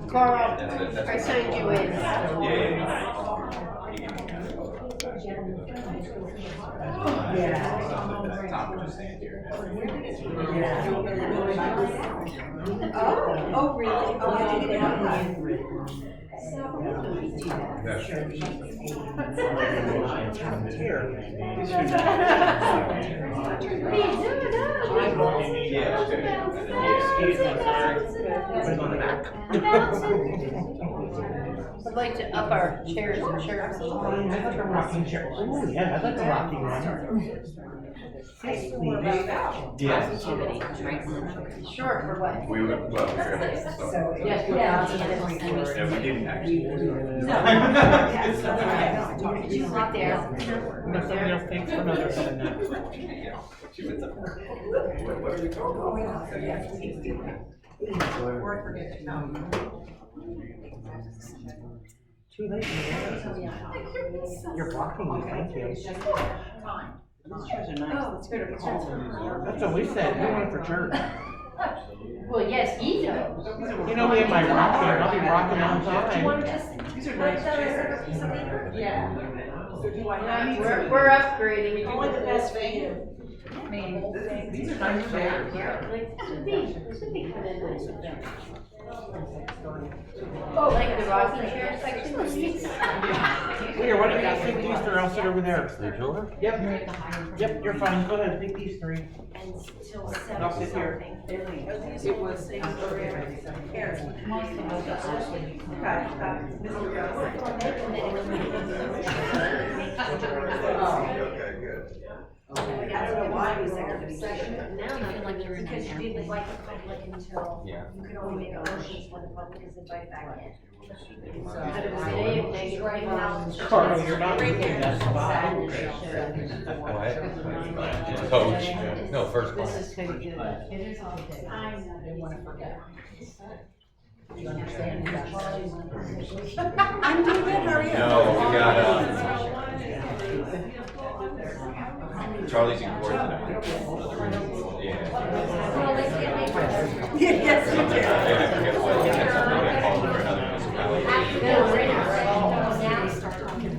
Carl, I signed you in. Oh, really? Oh, I didn't know that. I'd like to up our chairs and chairs. I'd like a rocking chair. Oh, yeah, I'd like a rocking one. Yeah. Sure, for what? We would, well, so. Yes, Yeah, we didn't actually. Right there. Nothing else, thanks for another than that. Too late. You're blocking me, thank you. These chairs are nice. That's what we said, we want it for church. Well, yes, he knows. You know me and my rocking, I'll be rocking all the time. These are nice chairs. Yeah. So do I have to? We're upgrading. Only the best for you. These are nice chairs. Oh, like the rocking chair section? Here, why don't you guys take these three, I'll sit over there. You sure? Yep, yep, you're fine, go ahead, take these three. I'll sit here. It was. Okay, good. I don't know why he was there. Now I feel like you're in Because you an didn't airplane. like the public until Yeah. you could only make motions when the public is invited back in. Carl, you're not making that spot. What? Coach? No, first This class. is kind of good. It is all good. I didn't want to forget. You understand? I'm doing good, how are you? No, we got, Charlie's in court tonight. Yeah. Yes, you did. Yeah, I forget what, that's something I called for another municipality. Now start talking.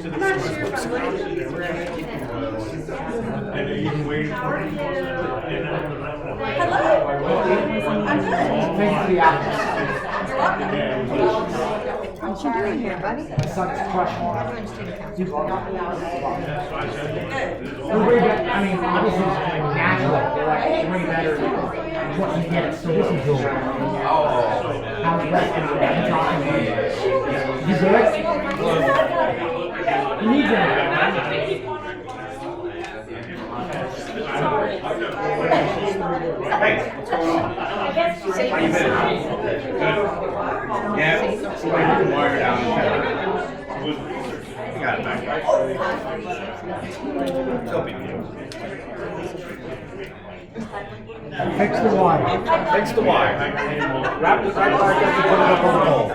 I'm not sure if I'm looking at these right. Hello. I'm good. Thanks for the opportunity. You're welcome. What you doing here, buddy? Such question. Good. I mean, obviously, it's natural, they're like way better than what you get, so this is good. How's the rest of you talking to you? You good? You need to. Hey, what's going on? How you been? Good. Yeah, somebody put the wire down and you got it back. No big deal. Fix the wire. Fix the wire. Wrap the right back up and put it up on the pole.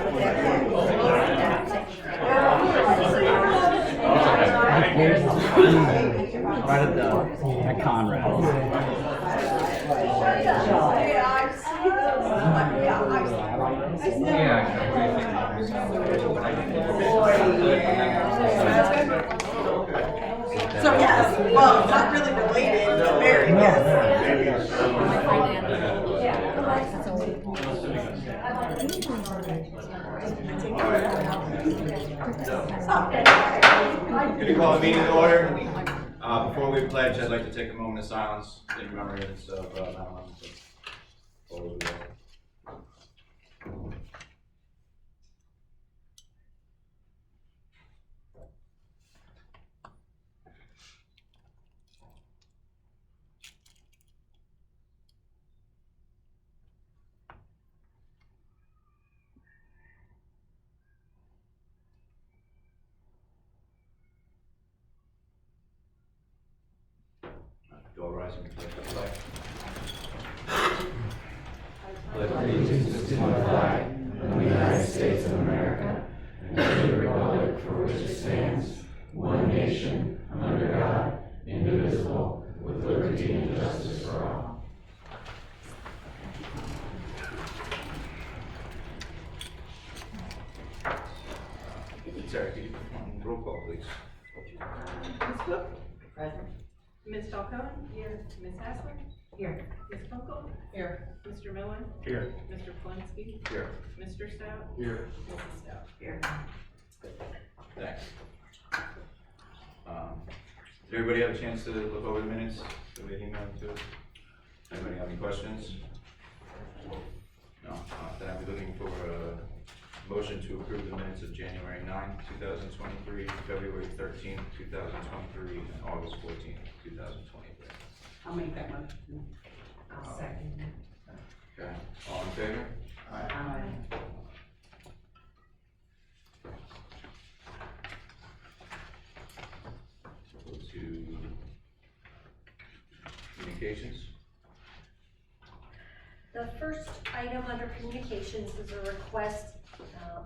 Right at Conrad. So yes, well, not really related, but very, yes. Can you call the meeting to order? Before we pledge, I'd like to take a moment of silence in remembrance of 9/11. you all rise and pledge the flag? Pledge allegiance to the flag of the United States of America and to the republic for which it stands, one nation, under God, indivisible, with liberty and justice for all. Sarah, could you perform roll call, please? Ms. Cook? Present. Ms. Falcone? Here. Ms. Hassler? Here. Ms. Kunkel? Here. Mr. Miller? Here. Mr. Polinsky? Here. Mr. Stout? Here. Mrs. Stout? Here. Thanks. Did everybody have a chance to look over the minutes that we emailed to us? Anybody have any questions? No? Then I'll be looking for a motion to approve the minutes of January 9th, 2023, February 13th, 2023, and August 14th, 2023. I'll make that motion. I'll second it. Okay, all in favor? Aye. Go to communications. The first item under communications is a request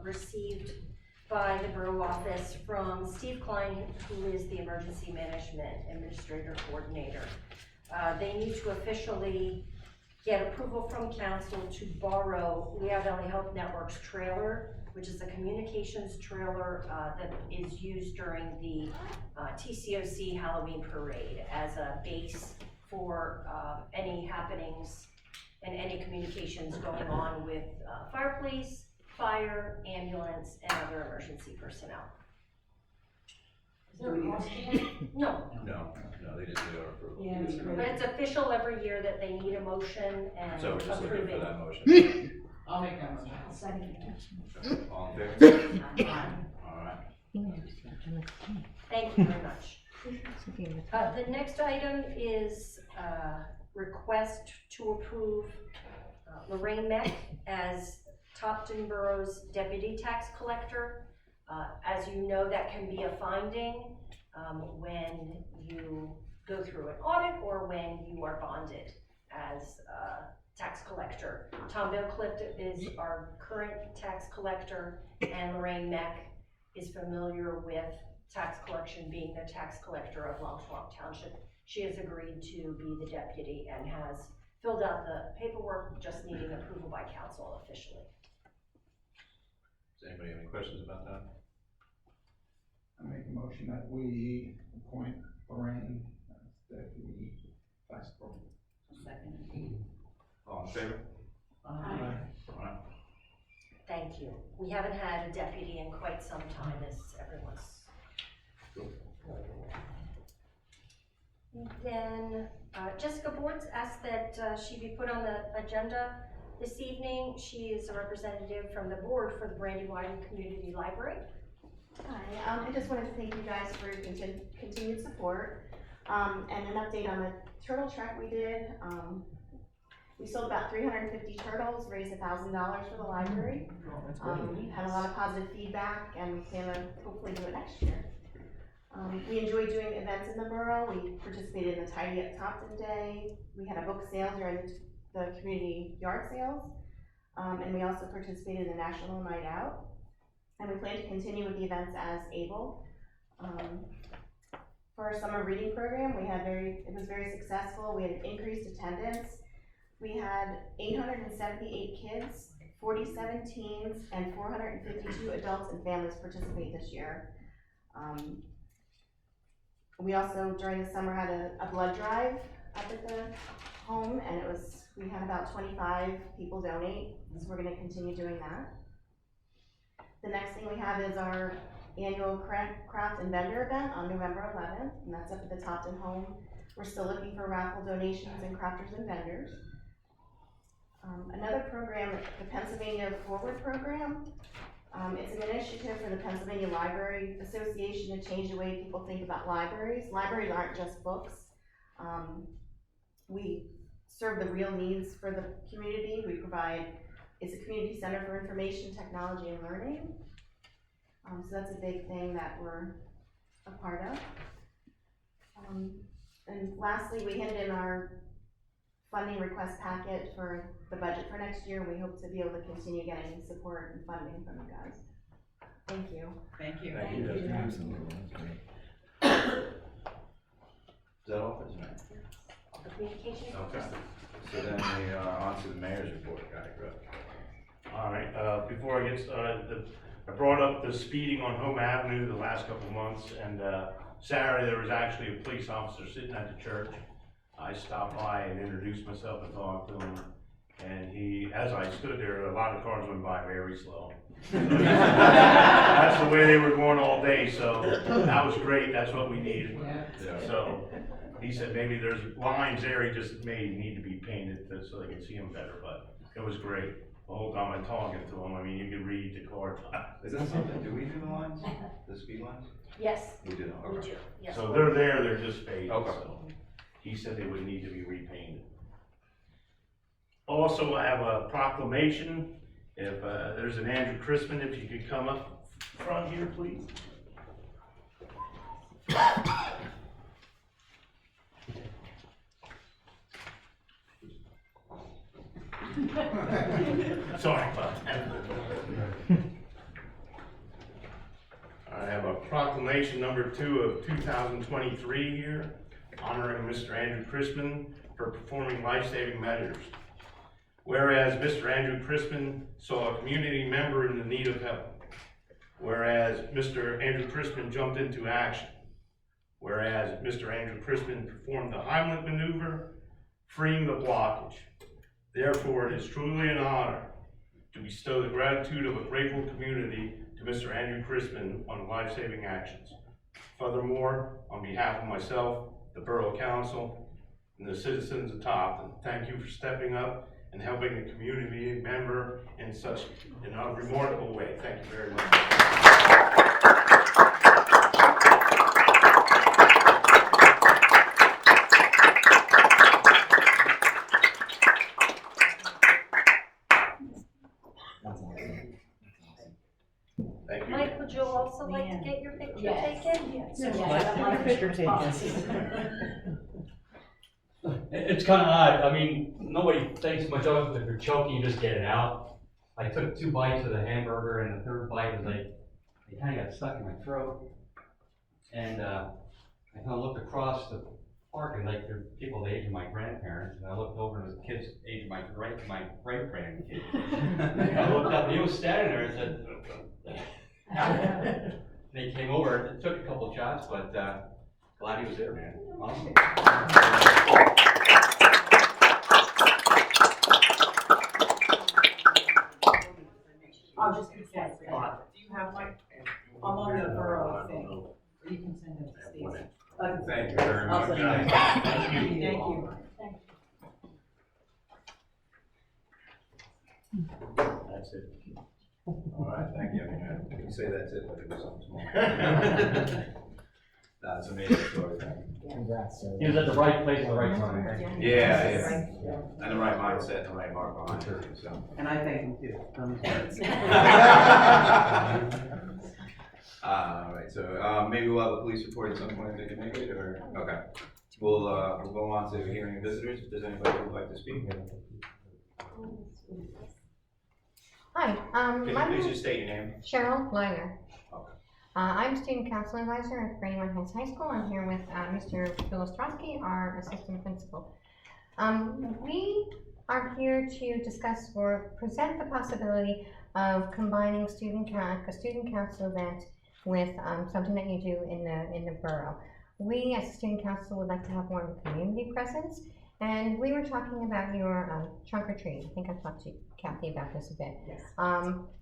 received by the borough office from Steve Klein, who is the Emergency Management Administrator Coordinator. They need to officially get approval from council to borrow Lehigh Valley Health Network's trailer, which is a communications trailer that is used during the TCOC Halloween Parade as a base for any happenings and any communications going on with fire police, fire, ambulance, and other emergency personnel. Is there a cost to that? No, No, they just need our approval. Yeah, that's great. but it's official every year that they need a motion and So we're just looking approving. for that motion. I'll make that motion. I'll second it. Okay, all in favor? Aye. All right. Thank you very much. The next item is request to approve Lorraine Meck as Topton Borough's deputy tax collector. As you know, that can be a finding when you go through an audit or when you are bonded as a tax collector. Tom Billclift is our current tax collector, and Lorraine Meck is familiar with tax collection, being the tax collector of Long Swamp Township. She has agreed to be the deputy and has filled out the paperwork, just needing approval by council officially. Does anybody have any questions about that? I make a motion that we appoint Lorraine as deputy tax collector. Second. All in favor? Aye. All right. Thank you. We haven't had a deputy in quite some time, as everyone's. Then Jessica Boards asked that she be put on the agenda this evening. She is a representative from the board for the Brandywine Community Library. Hi, I just wanted to thank you guys for your continued support, and an update on the turtle trek we did. We sold about 350 turtles, raised $1,000 for the library. Had a lot of positive feedback, and we plan to hopefully do it next year. We enjoy doing events in the borough. We participated in the Tidy Up Topton Day. We had a book sale during the community yard sales, and we also participated in the National Night Out. And we plan to continue with the events as able. For our summer reading program, it was very successful. We had increased attendance. We had 878 kids, 47 teens, and 452 adults and families participate this year. We also, during the summer, had a blood drive up at the home, and we had about 25 people donate, so we're gonna continue doing that. The next thing we have is our annual craft and vendor event on November 11th, and that's up at the Topton home. We're still looking for raffle donations and crafters and vendors. Another program, the Pennsylvania Forward Program. It's an initiative for the Pennsylvania Library Association to change the way people think about libraries. Libraries aren't just books. We serve the real needs for the community. It's a community center for information, technology, and learning. So that's a big thing that we're a part of. And lastly, we hid in our funding request packet for the budget for next year. We hope to be able to continue getting support and funding from you guys. Thank you. Thank you. Thank you. Is that all for tonight? The communication. Okay. So then we are on to the mayor's report, Guy Grubb. All right, before I get started, I brought up the speeding on Home Avenue the last couple of months, and Saturday there was actually a police officer sitting at the church. I stopped by and introduced myself and talked to him, and as I stood there, a lot of cars went by very slow. That's the way they were going all day, so that was great, that's what we needed. Yeah. So he said maybe there's lines there he just need to be painted so they can see them better, but it was great. The whole time I'm talking to him, I mean, you can read the car. Is that something, do we do the lines, the speed lines? Yes, We do, we okay. do, yes. So they're there, they're just faded, Okay. so he said they would need to be repainted. Also, I have a proclamation. If there's an Andrew Christman, if you could come up front here, please. Sorry about that. I have a proclamation number 2 of 2023 here, honoring Mr. Andrew Christman for performing life-saving measures. Whereas Mr. Andrew Christman saw a community member in the need of help. Whereas Mr. Andrew Christman jumped into action. Whereas Mr. Andrew Christman performed the Heimlich maneuver, freeing the blockage. Therefore, it is truly an honor to bestow the gratitude of a grateful community to Mr. Andrew Christman on life-saving actions. Furthermore, on behalf of myself, the Borough Council, and the citizens of Topton, thank you for stepping up and helping a community member in a remarkable way. Thank you very much. Thank you. Mike, would you also like to get your picture Yes. taken? Yes. My picture taken. It's kind of odd. I mean, nobody thinks much of it. If you're choking, you just get it out. I took 2 bites of the hamburger, and the third bite was like, it kind of got stuck in my throat. And I kind of looked across the park, and like there were people the age of my grandparents, and I looked over and the kids the age of my great grandkid. I looked up, and he was standing there and said, they came over. It took a couple of shots, but glad he was there, man. Awesome. I'll just be fast. Do you have my, I'm on the borough thing. You can send it to Steve. Thank you very I'll much. send it. Thank you. That's it. All right, thank you. You can say that's it, but it was something small. That's an amazing story, thank you. Congrats, sir. He was at the right place at the right time. Yeah. And the right mindset, and the right heart behind it, so. And I thank him too. All right, so maybe we'll have a police report at some point if they can make it, or, okay. We'll go on to hearing visitors, if there's anybody who'd like to speak. Hi, Can you my please name just is state your name? Cheryl Liner. Okay. I'm student council advisor at Brandywine Heights High School. I'm here with Mr. Bill Ostrowski, our assistant principal. We are here to discuss or present the possibility of combining a student council event with something that you do in the borough. We, as a student council, would like to have more of a community presence, and we were talking about your trunk or treat. I think I talked to Kathy about this a bit. Yes.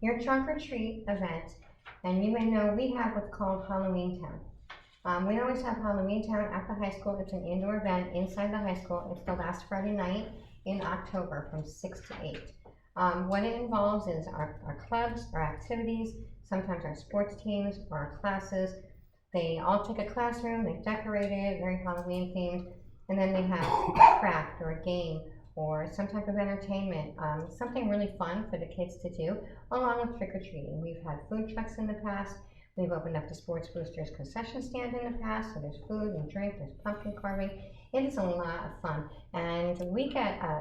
Your trunk or treat event, and you may know we have what's called Halloween Town. We always have Halloween Town at the high school. It's an indoor event inside the high school. It's the last Friday night in October from 6 to 8. What it involves is our clubs, our activities, sometimes our sports teams, or our classes. They all take a classroom, they decorate it, very Halloween themed, and then they have a craft or a game or some type of entertainment, something really fun for the kids to do, along with trick-or-treating. We've had food trucks in the past. We've opened up the Sports Boosters concession stand in the past, so there's food and drink, there's pumpkin carving. It is a lot of fun, and we get a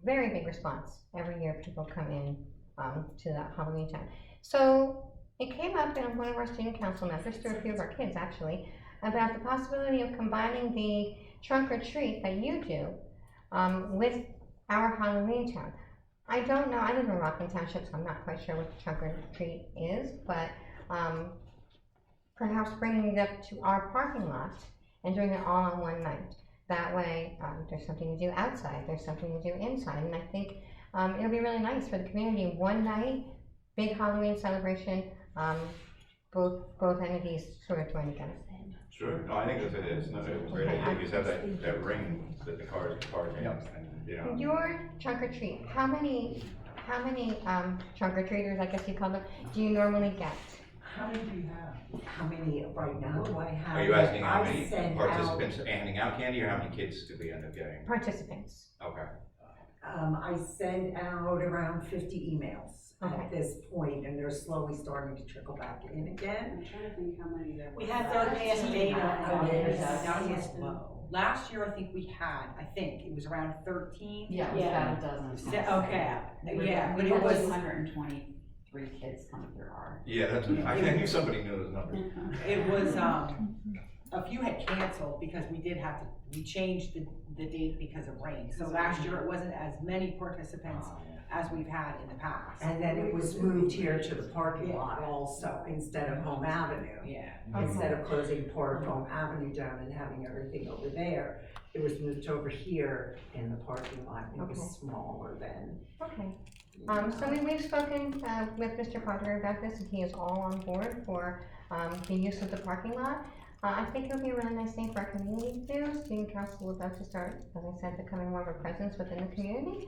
very big response every year. People come in to the Halloween town. So it came up in one of our student council members, through a few of our kids actually, about the possibility of combining the trunk or treat that you do with our Halloween town. I don't know, I live in Rockland Township, so I'm not quite sure what the trunk or treat is, but perhaps bringing it up to our parking lot and doing it all on one night. That way, there's something to do outside, there's something to do inside, and I think it'll be really nice for the community. One night, big Halloween celebration, both entities sort of join together. Sure, no, I think that's it, it's not a great idea, because have that ring that the cars park in, and, you know. Your trunk or treat, how many trunk or treaters, I guess you call them, do you normally get? How many do you have? How many right now do I have? Are you asking how I many send participants handing out candy, or how many kids do we end up getting? Participants. Okay. I send out around 50 emails at this point, and they're slowly starting to trickle back in again. I'm trying to think how many there. We had the last data of it. That was low. Last year, I think it was around 13. Yeah, it was about a dozen. Okay, yeah, but We it had was. 223 kids come through our. Yeah, that's, I knew somebody knew those numbers. It was, a few had canceled because we changed the date because of rain. So last year, it wasn't as many participants as we've had in the past. And then it was moved here to the parking lot also, instead of Home Avenue. Yeah. Instead of closing part of Home Avenue down and having everything over there, it was moved over here in the parking lot. It was smaller then. Okay. So we've spoken with Mr. Carter about this, and he is all on board for the use of the parking lot. I think it'll be a really nice thing for our community to do. Student council would love to start, as I said, becoming more of a presence within the community.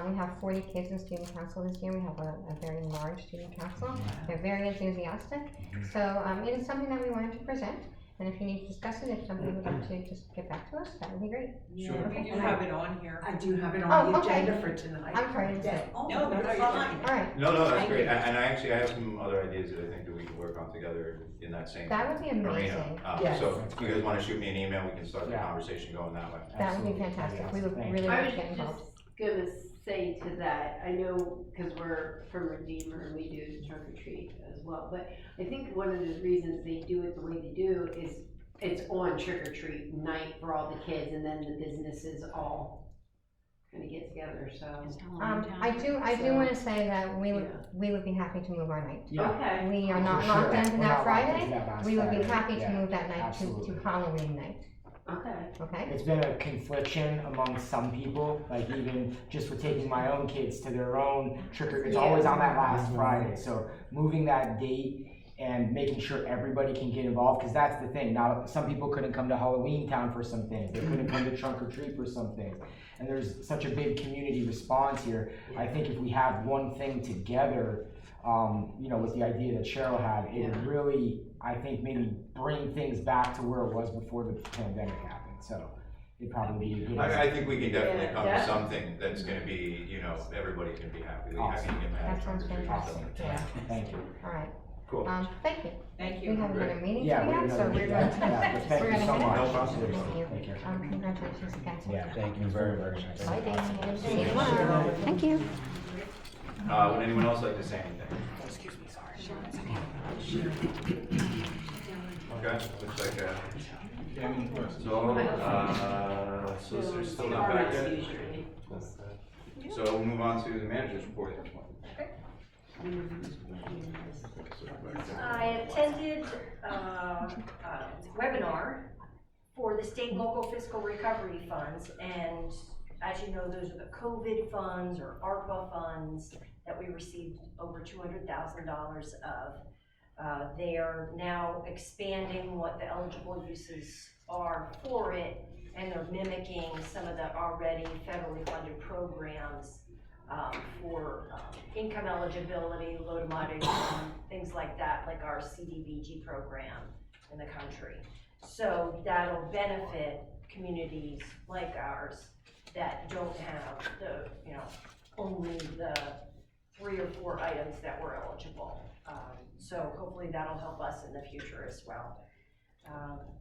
We have 40 kids in student council this year. We have a very large student council. They're very enthusiastic. So it is something that we wanted to present. And if you need to discuss it, if somebody would like to just get back to us, that would be great. Sure. We do have it on here. I do have it on the okay. agenda for tonight. I'm sorry, I didn't see it. No, that's fine. All right. No, that's Thank great, you. and I have some other ideas that I think that we can work on together in that same That would be arena. amazing. Yes. So if you guys wanna shoot me an email, we can start the conversation going that way. That would be fantastic. We would really I like was to get involved. just gonna say to that, I know, cause we're from Redeemer and we do trunk or treat as well, but I think one of the reasons they do it the way they do is it's on trick or treat night for all the kids, and then the businesses all kind of get together, so. I do want to say that we would be happy to move our night. Okay. We are not For locked sure. into We're that not locked into Friday. that last We would be Friday. happy to Yeah, move that night to absolutely. Halloween night. Okay. Okay? It's been a confliction among some people, like even just with taking my own kids to their own it's always on that last Friday. So moving that date and making sure everybody can get involved, because that's the thing. Now, some people couldn't come to Halloween Town for some things. They couldn't come to Trunk or Treat for some things. And there's such a big community response here. I think if we have one thing together, with the idea that Cheryl had, it would really, I think, maybe bring things back to where it was before the pandemic happened. So it'd probably be a good I think we can definitely Yeah, come to definitely. something that's gonna be, everybody's gonna be happy. We're Awesome. happy to get mad That at sounds something. fantastic. Yeah. Thank you. All right. Cool. Thank you. Thank We have another meeting Yeah, to we be have at, so another we're meeting. going to. Yeah, but thank we're you gonna so head much. out. Seriously. Thank you. Thank you. Congratulations again. Yeah, thank you very much. Bye, Dan. See you tomorrow. Thank you. Would anyone else like to say anything? Excuse me, sorry. Okay, looks like, solicitor's still not back yet. So we'll move on to the manager's report at this point. I attended a webinar for the state and local fiscal recovery funds, and as you know, those are the COVID funds or ARPA funds that we received over $200,000 of. They are now expanding what the eligible uses are for it, and they're mimicking some of the already federally funded programs for income eligibility, low to moderate income, things like that, like our CDBG program in the country. So that'll benefit communities like ours that don't have the, only the 3 or 4 items that were eligible. So hopefully that'll help us in the future as well.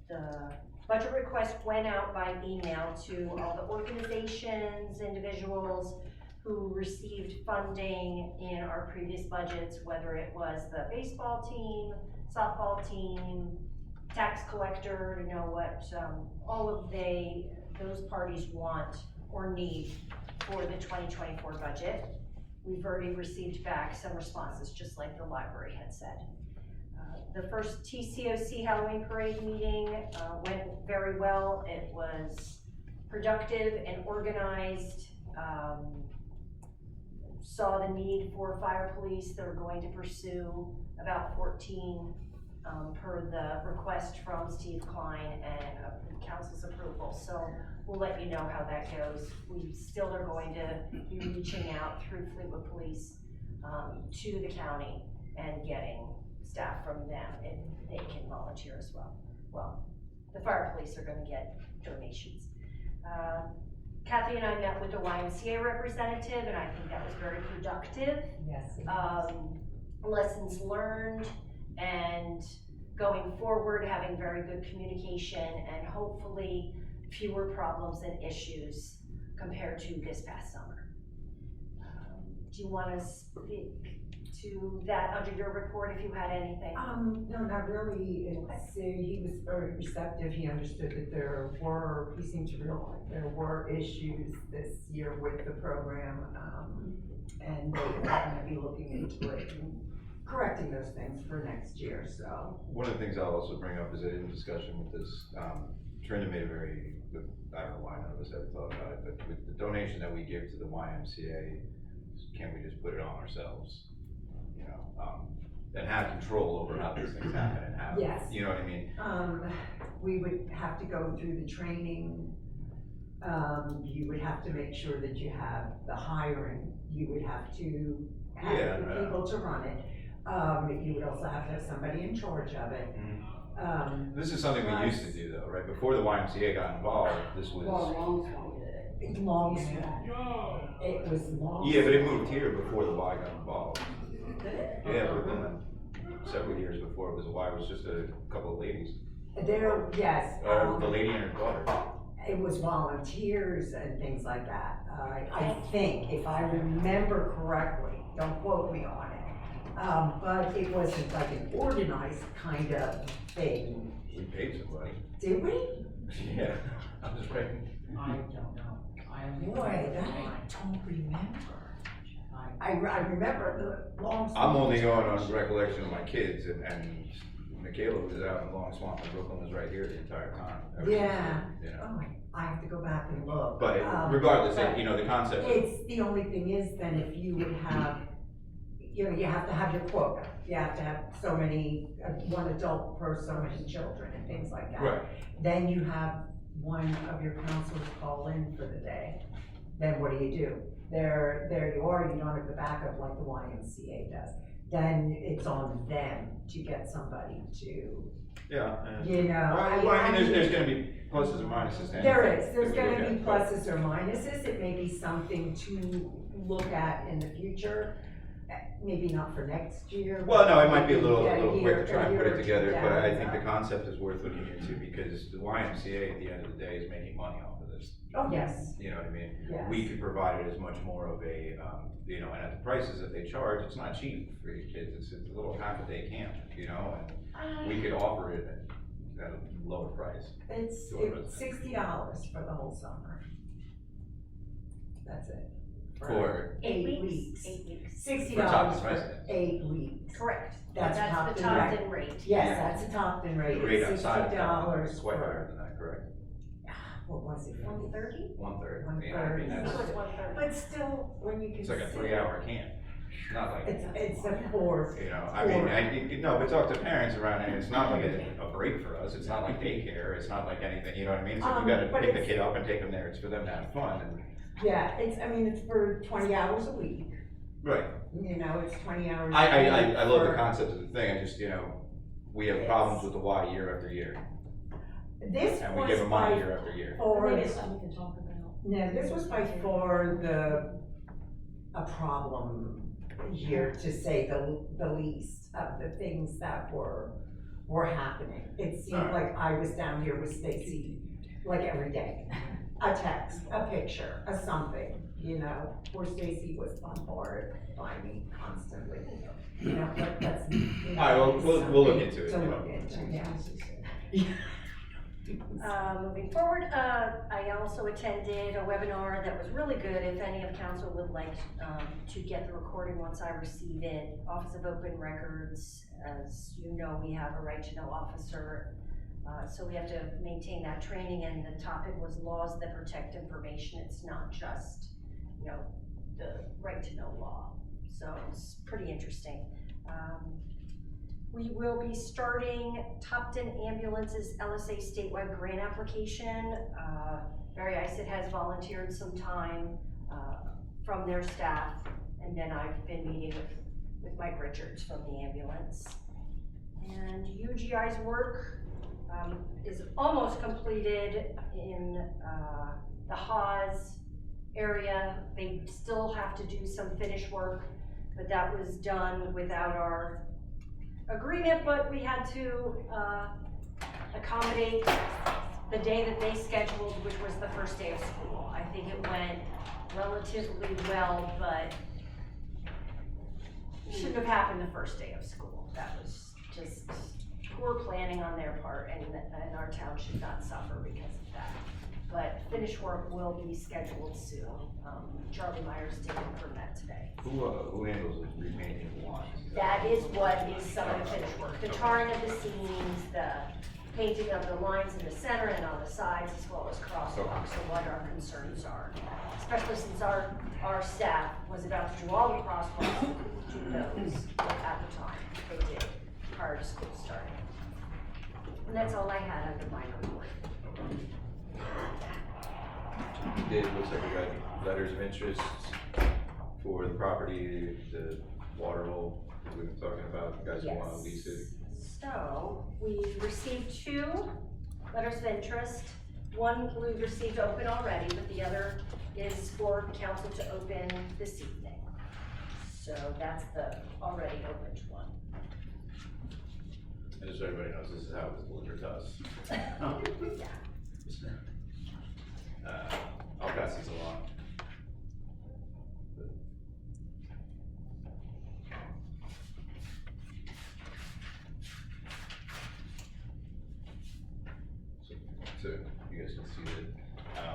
The budget request went out by email to all the organizations, individuals who received funding in our previous budgets, whether it was the baseball team, softball team, tax collector, you know what all of those parties want or need for the 2024 budget. We've already received back some responses, just like the library had said. The first TCOC Halloween Parade meeting went very well. It was productive and organized. Saw the need for fire police. They're going to pursue about 14 per the request from Steve Klein and council's approval. So we'll let you know how that goes. We still are going to be reaching out through Fleetwood Police to the county and getting staff from them, and they can volunteer as well. Well, the fire police are going to get donations. Kathy and I met with the YMCA representative, and I think that was very productive. Yes. Lessons learned, and going forward, having very good communication, and hopefully fewer problems and issues compared to this past summer. Do you want to speak to that under your report if you had anything? No, not really. He was very receptive. He understood that he seemed to realize there were issues this year with the program, and they were going to be looking into it and correcting those things for next year, so. One of the things I'll also bring up is that in discussion with this, Trinda made a I don't know why none of us ever thought about it, but with the donation that we give to the YMCA, can't we just put it on ourselves? You know, and have control over how these things happen and have, Yes. you know what I mean? We would have to go through the training. You would have to make sure that you have the hiring. You would have to have the people to run it. You would also have to have somebody in charge of it. This is something we used to do though, right? Before the YMCA got involved, this was. It was long. Yeah, but it moved here before the Y got involved. Yeah, Brooklyn, several years before it was a Y, it was just a couple of ladies. Yes. The lady and her daughter. It was volunteers and things like that. I think, if I remember correctly, don't quote me on it. But it wasn't like an organized kind of thing. We paid somebody. Did we? Yeah, I was right. I don't know. Boy, that I don't remember. I remember the long. I'm only going on recollection of my kids, and Michaela was out in Long Swamp, and Brooklyn was right here the entire time. Yeah. You know. Oh, I have to go back and look. But regardless, you know, the concept. The only thing is then if you would have, you know, you have to have your quota. You have to have so many, one adult per so many children and things like that. Right. Then you have one of your counselors call in for the day. Then what do? There you are, you don't have the backup like the YMCA does. Then it's on them to get somebody to, Yeah. you know. Well, I mean, there's gonna be pluses and minuses. to There anything is, there's that we gonna look be at, but- pluses or minuses. It may be something to look at in the future. Maybe not for next year. Well, no, it might be a little year- quick to try and a put year it or together, two but I down, think the so. concept is worth looking into because the YMCA at the end of the day is making money off of this. Oh, yes, You know what I mean? yes. We could provide it as much more of a, you know, and at the prices that they charge, it's not cheap for your kids. It's a little half a day camp, you know, and we could offer it at a lower price. It's $60 for the whole summer. That's it. For, 8 weeks. 8 weeks. $60 For Topton for residents. 8 weeks. Correct. That's the Topton Topton rate. Yes, that's a Topton the rate. rate It's outside of Topton $60 is quite for, higher than that, correct? what was it? 130? 1/3. One Yeah, I mean, third. that's, So it's 130. But still, when you it's like a consider. 3-hour camp. Not like, It's a 4. you know, I mean, no, but talk to parents around it, it's not like a break for us, it's not like daycare, it's not like anything, you know what I mean? So you gotta but pick the it's- kid up and take them there, it's for them to have fun, and, Yeah, it's for 20 hours a week. right. You know, it's 20 hours. I love the for- concept of the thing, I just, you know, we have problems with the Y year after year, This and we was give them money by year after year. for, Maybe it's something we can talk about. no, this was by far a problem year, to say the least, of the things that were happening. It seemed like I was down here with Stacy, like every day. A text, a picture, a something, you know, where Stacy was bombarded by me constantly. You know, but that's, you know. All right, well, we'll look into it. To look into, yeah. Moving forward, I also attended a webinar that was really good. If any of council would like to get the recording once I receive it, Office of Open Records, as you know, we have a right to know officer. So we have to maintain that training, and the topic was laws that protect information. It's not just, you know, the right to know law. So it's pretty interesting. We will be starting Topton Ambulance's LSA statewide grant application. Barry Isid has volunteered some time from their staff, and then I've been meeting with Mike Richards from the ambulance. And UGI's work is almost completed in the Haas area. They still have to do some finish work, but that was done without our agreement, but we had to accommodate the day that they scheduled, which was the first day of school. I think it went relatively well, but it shouldn't have happened the first day of school. That was just poor planning on their part, and our town should not suffer because of that. But finish work will be scheduled soon. Charlie Myers did confirm that today. Who handles the repainting of the lines? That is what is some of the finish work. The tarring of the seams, the painting of the lines in the center and on the sides, as well as crosswalks, and what our concerns are. Especially since our staff was about to do all the crosswalks, do those at the time. They did, prior to school starting. And that's all I had under my report. It looks like we got letters of interest for the property, the water hole that we've been talking about. You guys want to lease it? So, we received 2 letters of interest. One we received open already, but the other is for council to open this evening. So that's the already opened one. And just so everybody knows, this is how it was delivered to us. I'll pass these along. So you guys can see that,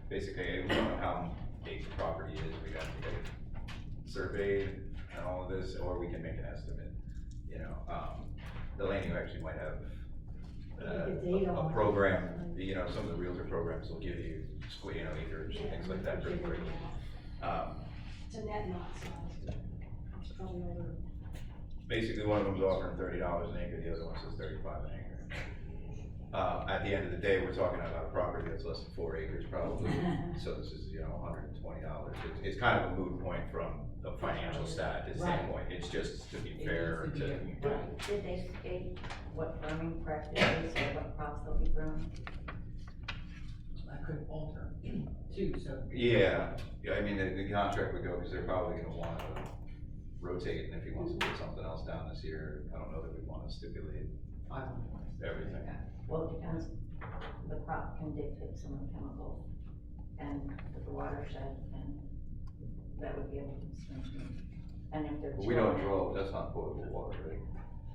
basically, we don't know how big the property is. We got to get it surveyed and all of this, or we can make an estimate, you know. Delaney actually might have a program, you know, some of the realtor programs will give you acres and things like that pretty quickly. It's a net lot size. It's probably over. Basically, one of them's offering $30 an acre, the other one says $35 an acre. At the end of the day, we're talking about a property that's less than 4 acres probably, so this is, you know, $120. It's kind of a moot point from a financial standpoint. It's just to be fair to. Did they state what farming practices or what crops they'll be growing? I could alter too, so. Yeah, I mean, the contract would go, because they're probably gonna want to rotate, and if he wants to put something else down this year, I don't know that we want to stipulate everything. Well, it depends, the crop can dictate some of the chemicals and the watershed, and that would be able to swing. And if they're. We don't draw, that's not potable water, right?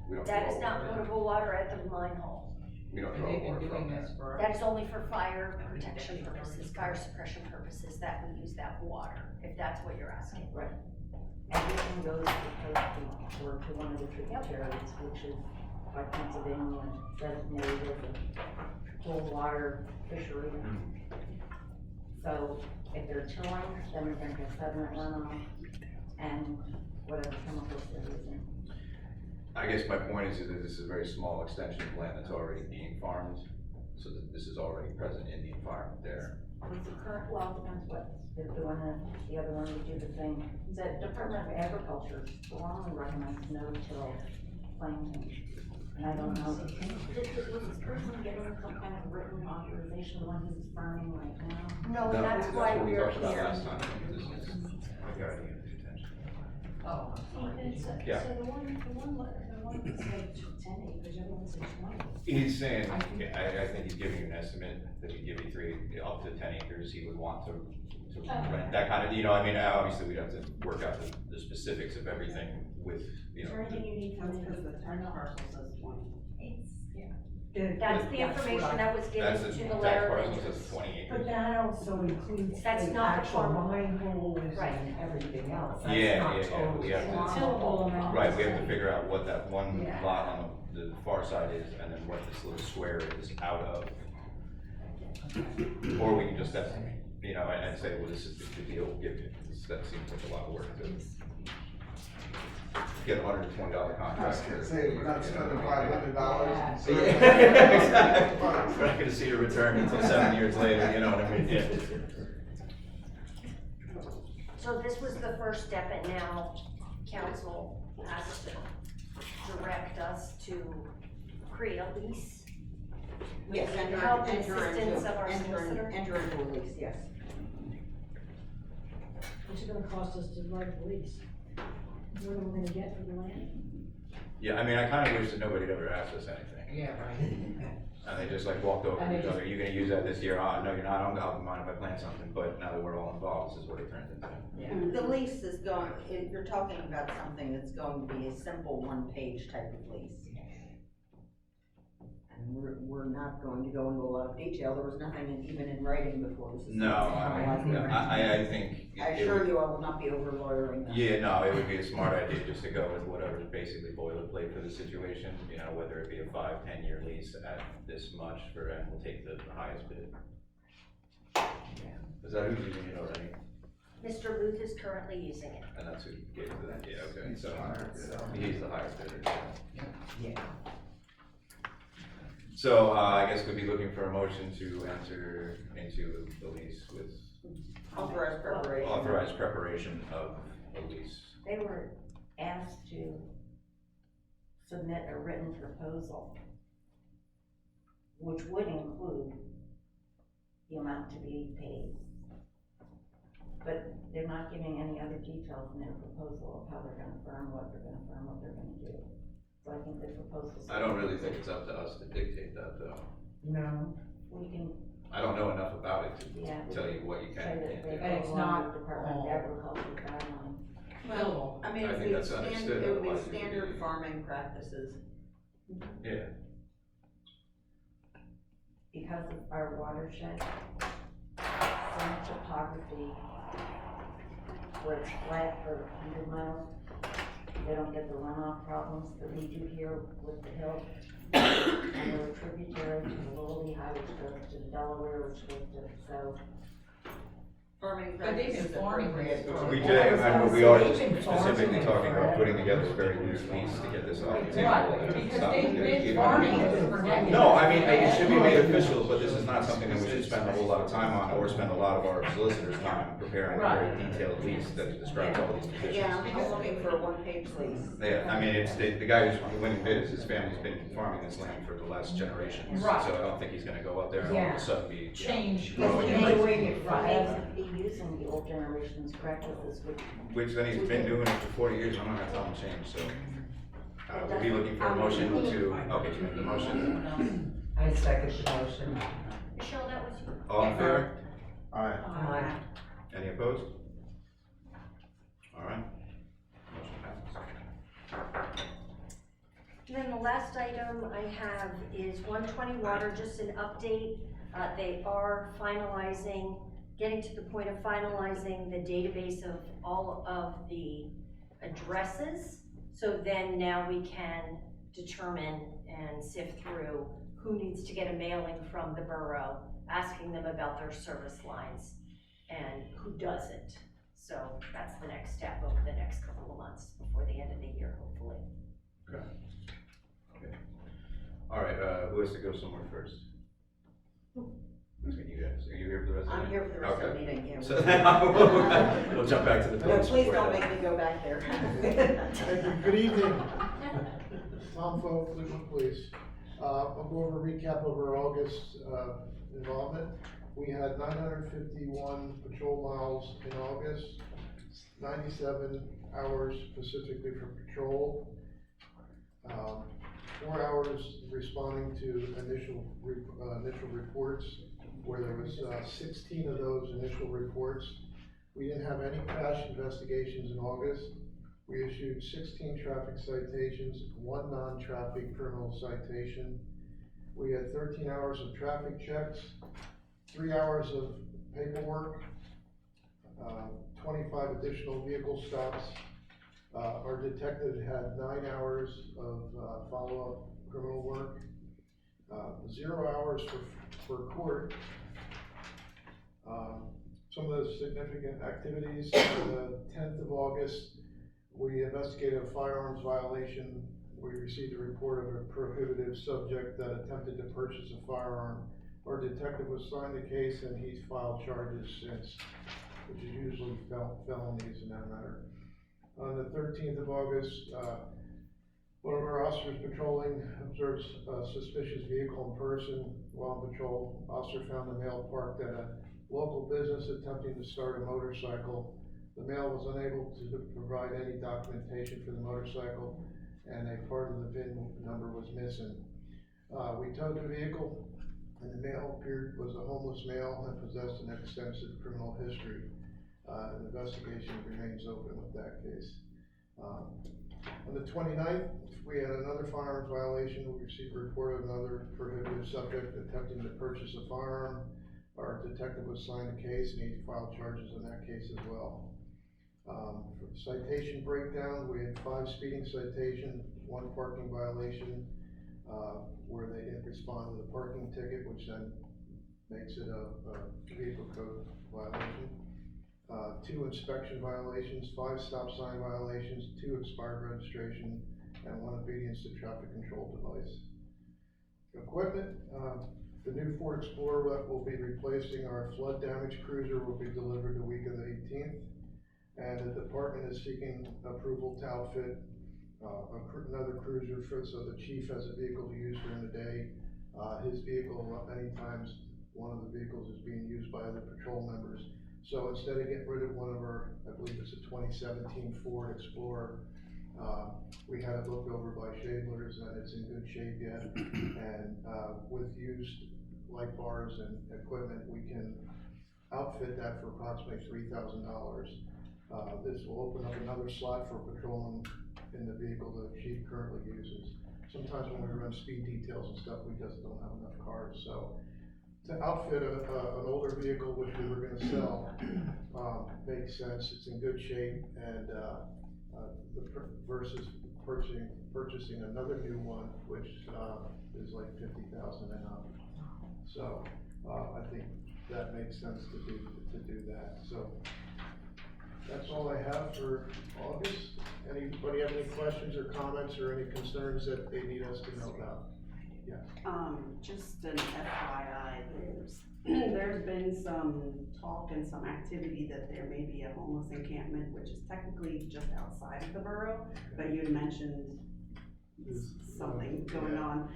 We don't That draw is not water. potable water at the line hole. We don't draw water from there. That is only for fire protection purposes, fire suppression purposes, that we use that water, if that's what you're asking. Right. Everything goes or to one of the tributaries, which is by Pennsylvania designated as a cold water fishery. So if they're tilling, then they're gonna get sediment runoff and whatever chemicals they're using. I guess my point is that this is a very small extension of land that's already being farmed, so that this is already present in the environment there. What's the current, well, depends what, the one that, the other one would do the thing. The Department of Agriculture strongly recommends no-till planting. And I don't know, was this person getting some kind of written authorization, the one who's farming right now? No, that's why what we we're talked about here. last time. This is, I got it, attention. Oh, I'm sorry. So Yeah. the one that said 10 acres, the other one said 20. He's saying, I think he's giving you an estimate, that he'd give you up to 10 acres, he would want to rent that kind of, I mean, obviously we'd have to work out the specifics of everything with, Is there anything you need from That's me? because the tax parcel says 20. That's the information that was given that's to the the tax letter of parcel says interest. 20 acres. But that also includes That's the not the actual farm. mine holes Right. and everything else. That's Yeah, not yeah, yeah, total. we have to- Tillable amount. Right, we have to figure out what that one Yeah. lot on the far side is, and then what this little square is out of. Or we can just estimate, and say, well, this is the deal, we'll give you, that seems like a lot of work to get a $120 I was contract. gonna say, we're not spending $500. Yeah, exactly. We're not gonna see a return until 7 years later, you know what I mean? Yeah. So this was the first step, and now council has to direct us to create a lease. Yes, With the enter help and into, assistance of our solicitor. enter into a lease, yes. What's it gonna cost us to write the lease? What are we gonna get for the land? Yeah, I mean, I kinda wish that nobody had ever asked us anything, Yeah, right. and they just like walked over And to they each just- other, are you gonna use that this year? No, you're not, I'll mind if I plant something, but now that we're all involved, this is what it turns into. The lease is going, you're talking about something that's going to be a simple one-page type of lease. And we're not going to go into a lot of detail, there was nothing even in writing before this. No, I think. I it assure would- you I will not be over lawyering that. Yeah, no, it would be a smart idea just to go with whatever is basically boilerplate for the situation, whether it be a 5-10 year lease at this much and we'll take the highest bid. Is that who's using it already? Mr. Booth is currently using it. And that's who gave it to that, yeah, okay, He's so the highest bidder. he's the highest bidder. Yeah. So, I guess we'd be looking for a motion to enter into the lease with Authorized preparation. authorized preparation of a lease. They were asked to submit a written proposal, which would include the amount to be paid. But they're not giving any other details in their proposal of how they're gonna firm, what they're gonna firm, what they're gonna do. So I think the proposal. I don't really think it's up to us to dictate that, though. No. We can I don't know enough about it Yeah. to tell you what you can say and that can't they do. And it's go not along with Department of all- Agriculture guidelines. Well, I mean, I it think would be that's understood, it would otherwise be we could standard be- farming practices. Yeah, Because of our watershed, some topography, where it's flat for 100 miles, they don't get the runoff problems that we do here with the hill. And we're tributary to the Little Lehigh, which goes to the Delaware, which goes to, so. Farming But they've practices. been farming this for. we did, but we are They've been specifically farming talking about putting forever. together a very loose lease to get this off the table. Right, and because stop they've it. been farming this for decades. No, I mean, it should be made official, but this is not something that we should spend a whole lot of time on, or spend a lot of our solicitors' time preparing a very detailed lease that describes all these conditions. Yeah, I'm looking for a one-page lease. Yeah, I mean, it's, the guy who's winning bid, his family's been farming this land for the last generations. Right. So I don't think he's gonna go up there and all of Yeah. a sudden be. Change. growing They've it. been doing it They forever. may be using the old generation's practices, Which then he's been doing it for 40 years, I'm not gonna tell him to change, so. We'll be looking for a motion to, okay, you make the motion, I second the motion. Michelle, that was you. all in favor? Alright, Aye. Any opposed? All right. Motion passes. And then the last item I have is 120 Water, just an update. They are finalizing, getting to the point of finalizing the database of all of the addresses. So then now we can determine and sift through who needs to get a mailing from the borough, asking them about their service lines, and who doesn't. So that's the next step over the next couple of months before the end of the year, hopefully. Okay. Okay. All right, who has to go somewhere first? Between you guys, are you here for the rest of the I'm meeting? here for the rest of the Okay. meeting, yeah. So then we'll jump back to the No, police. please report. don't make me go back there. thank you, good evening. Tom Foe, Cleveland Police. I'll go over a recap of our August, involvement. We had 951 patrol miles in August, 97 hours specifically for patrol, 4 hours responding to initial reports, where there was 16 of those initial reports. We didn't have any crash investigations in August. We issued 16 traffic citations, 1 non-traffic criminal citation. We had 13 hours of traffic checks, 3 hours of paperwork, 25 additional vehicle stops. Our detective had 9 hours of follow-up criminal work, 0 hours for court. Some of the significant activities, on the 10th of August, we investigated a firearms violation. We received a report of a prohibited subject that attempted to purchase a firearm. Our detective was assigned the case and he's filed charges since, which is usually felonies in that matter. On the 13th of August, one of our officers patrolling observes a suspicious vehicle in person. While on patrol, officer found the male parked at a local business attempting to start a motorcycle. The male was unable to provide any documentation for the motorcycle, and a part of the VIN number was missing. We towed the vehicle, and the male was a homeless male and possessed an extensive criminal history. An investigation remains open with that case. On the 29th, we had another firearms violation. We received a report of another prohibited subject attempting to purchase a firearm. Our detective was assigned a case and he filed charges in that case as well. For the citation breakdown, we had 5 speeding citations, 1 parking violation, where they didn't respond to the parking ticket, which then makes it a vehicle code violation. 2 inspection violations, 5 stop sign violations, 2 expired registration, and 1 obedience to traffic control device. Equipment, the new Ford Explorer that will be replacing our flood damaged cruiser will be delivered the week of the 18th. And the department is seeking approval to outfit another cruiser so the chief has a vehicle to use during the day. His vehicle, many times, one of the vehicles is being used by other patrol members. So instead of getting rid of one of our, I believe it's a 2017 Ford Explorer, we had it looked over by Shadler's and it's in good shape yet. And with used light bars and equipment, we can outfit that for approximately $3,000. This will open up another slot for patrolling in the vehicle the chief currently uses. Sometimes when we run speed details and stuff, we just don't have enough cars. So to outfit an older vehicle, which we were gonna sell, makes sense. It's in good shape, and versus purchasing another new one, which is like $50,000 and up. So I think that makes sense to do that. So that's all I have for August. Anybody have any questions or comments or any concerns that they need us to know about? Yeah. Just an FYI, there's been some talk and some activity that there may be a homeless encampment, which is technically just outside of the borough, but you had mentioned something going on.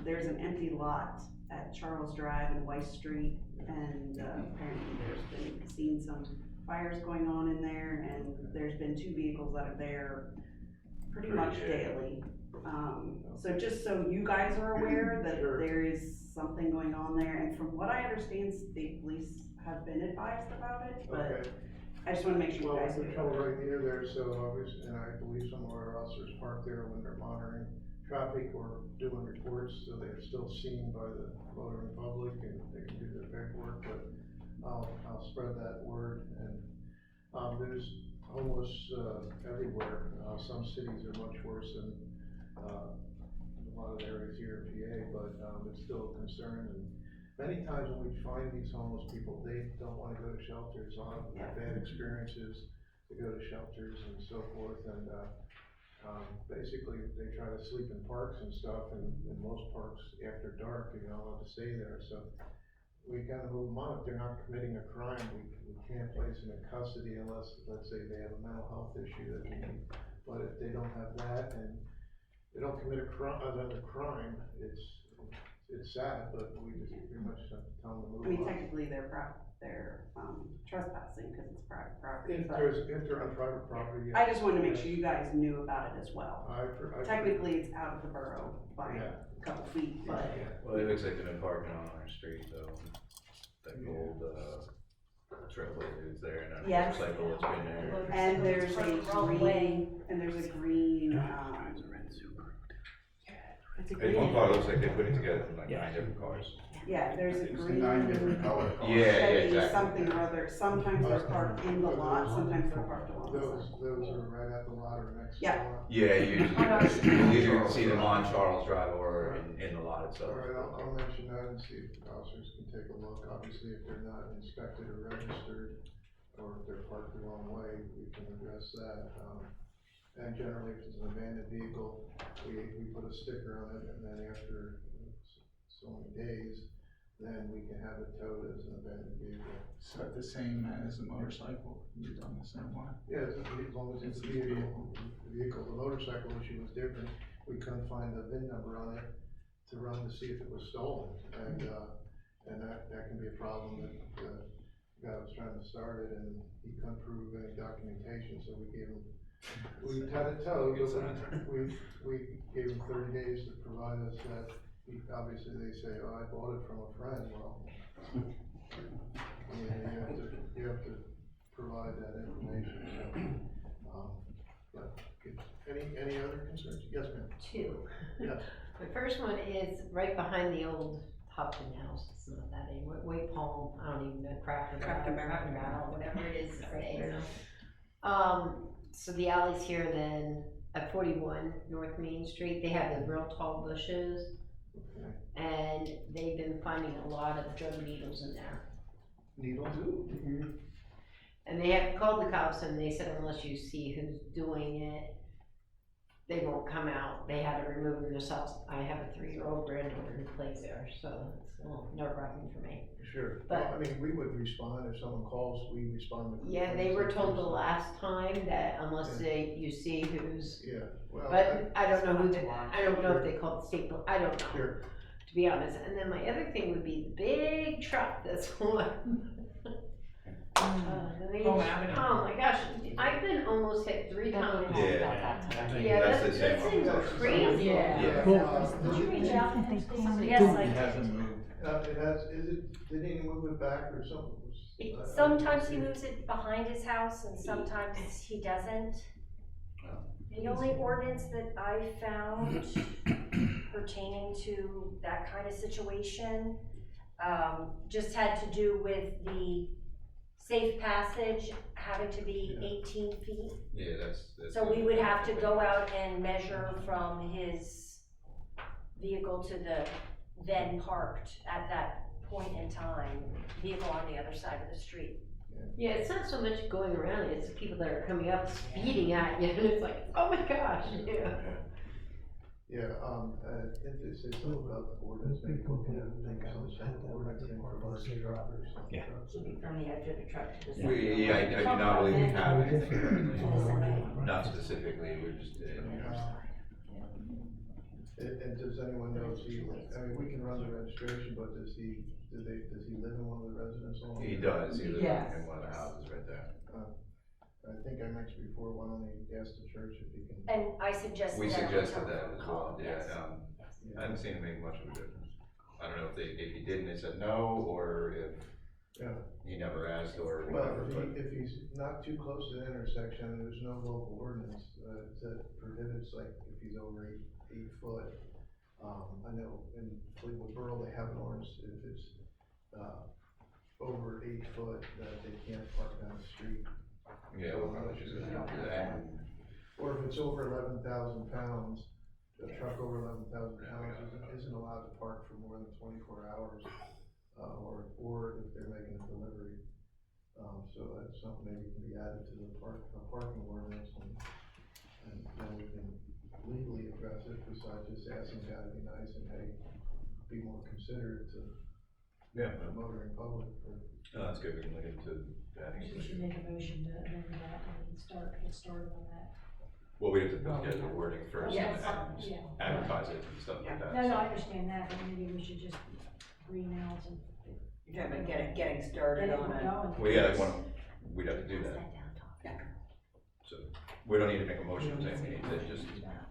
There's an empty lot at Charles Drive and Weiss Street, and apparently there's been seen some fires going on in there, and there's been 2 vehicles that are there pretty much daily. So just so you guys are aware that there is something going on there, and from what I understand, state police have been advised about it, but I just wanna make sure you guys Well, we travel right near there, so obviously, and I believe some of our officers park there when they're monitoring traffic or doing reports, so they're still seen by the motoring public and they can do their paperwork, but I'll spread that word. And there's homeless everywhere. Some cities are much worse than a lot of areas here in PA, but it's still a concern. And many times when we find these homeless people, they don't want to go to shelters. Have bad experiences to go to shelters and so forth. And basically, they try to sleep in parks and stuff, and in most parks after dark, you're not allowed to stay there. So we kind of move them on. If they're not committing a crime, we can't place them in custody unless, let's say, they have a mental health issue that we need. But if they don't have that and they don't commit another crime, it's it's sad, but we just pretty much have to tell them to move I mean, on. technically, they're trespassing, cause it's private property, If but they're on private property, I yes. just wanted to make sure you guys knew about it as well. I Technically, it's out of the borough by Yeah. a couple feet, but Well, it looks like they've been parking on our street though. That old, trailblazer is there and a Yes. motorcycle that's been there. And there's a Wrong way. green, and there's a green, it's a In one green, car, it looks like they put it together from like 9 different cars. yeah, there's a It's green. 9 different color cars. Yeah, Chevy, exactly. something or other, sometimes they're parked in the lot, sometimes they're parked along the Those side. are right at the lot or next to the Yeah. lot. Yeah, you'll either see them on Charles Drive or in the lot itself. All right, I'll mention that and see if the officers can take a look. Obviously, if they're not inspected or registered, or if they're parked the wrong way, we can address that. And generally, if it's an abandoned vehicle, we put a sticker on it, and then after so many days, then we can have it towed as an abandoned vehicle. So the same as a motorcycle, you're done the same way? Yeah, as long as it's a vehicle. The motorcycle issue was different. We couldn't find the VIN number on it to run to see if it was stolen. And that can be a problem that the guy was trying to start it and he couldn't prove any documentation, so we had it towed, but we gave him 30 days to provide us that. Obviously, they say, oh, I bought it from a friend. Well, you have to provide that information. So, but any other concerns? Yes, ma'am. Two. Yes. The first one is right behind the old Topton house, it's not that anymore, White Palm, I don't even know, Cracker Barrel, whatever it is today. So the alley's here, then at 41 North Main Street, they have the real tall bushes. Okay. And they've been finding a lot of drug needles in there. Needles? And they have called the cops and they said unless you see who's doing it, they won't come out. They had to remove them themselves. I have a 3-year-old granddaughter who plays there, so it's a little nerve-wracking for me. Sure. But- Well, I mean, we would respond if someone calls, we respond. to Yeah, they were complaints. told the last time that unless you see who's, Yeah, well. but I don't know who I don't know if they called the state, I don't know. Sure. To be honest, and then my other thing would be the big truck that's on. Home Avenue. Oh my gosh, I've been almost hit 3 times. Yeah, That's that the same thing one. goes crazy. Yeah. Did you reach out? Yes, I It did. hasn't moved. It has, did he move it back or something? Sometimes he moves it behind his house and sometimes he doesn't. The only ordinance that I found pertaining to that kind of situation, just had to do with the safe passage having to be 18 feet. Yeah, that's. So we would have to go out and measure from his vehicle to the then parked at that point in time, vehicle on the other side of the street. Yeah, it's not so much going around, it's the people that are coming up speeding at you, and it's like, oh my gosh, yeah. Yeah, it says something about the ordinance, maybe we can think of some ordinance in our drivers. Yeah. From the edge of the truck to the. I do not believe we have anything currently. Not specifically, we're just, And does anyone know if I mean, we can run the registration, but does he live in one of the residence halls? he does, he lives Yes. in one of the houses right there. I think I mentioned before, why don't we ask the church if he can. And I suggested We that. suggested that as well, Yes. I haven't seen it make much of a difference. I don't know if he did and they said no, or if Yeah. he never asked or Well, whatever, but. if he's not too close to the intersection, and there's no local ordinance, that prohibits, like, if he's over 8 foot. I know in Fleetwood Borough, they have an ordinance, if it's, over 8 foot, that they can't park on the street. Yeah, we'll probably just do that. Or if it's over 11,000 pounds, a truck over 11,000 pounds isn't allowed to park for more than 24 hours, or if they're making a delivery. So that's something maybe can be added to the parking ordinance, and then we can legally address it, besides just asking the guy to be nice and, hey, be more considerate to motoring public. Oh, that's good, we can look into that. We should make a motion to amend that and get started on that. Well, we have to put together the wording first and Yes. Yeah. advertise it and stuff like that. No, so. I understand that, but maybe we should just green out and. You're talking about getting started on it. Well, yeah, we'd have to do that. So, we don't need to make a motion, saying we need to just,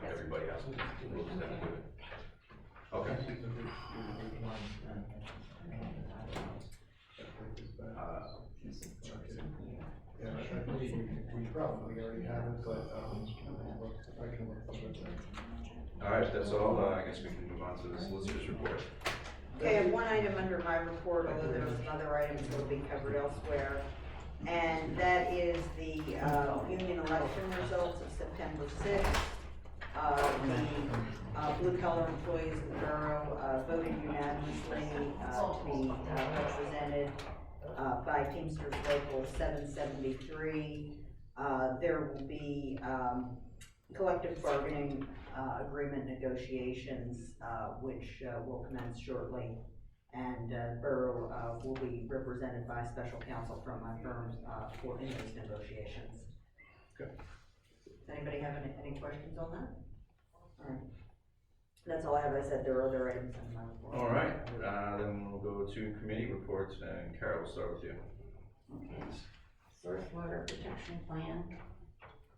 everybody has to, we'll just have to do it. Okay. Yeah, I believe we probably already have it, but, I can look over it. All right, if that's all, I guess we can move on to the solicitor's report. Okay, I have one item under my report, although there are some other items that will be covered elsewhere. And that is the, union election results of September 6th. The blue collar employees of the borough voted unanimously to be represented by Teamsters Local 773. There will be collective bargaining agreement negotiations, which will commence shortly. And borough will be represented by a special counsel from my firm for in those negotiations. Okay. Does anybody have any questions on that? All right. That's all I have. I said there are other items in my report. All right, then we'll go to committee reports, and Carol, we'll start with you. Okay, source water protection plan,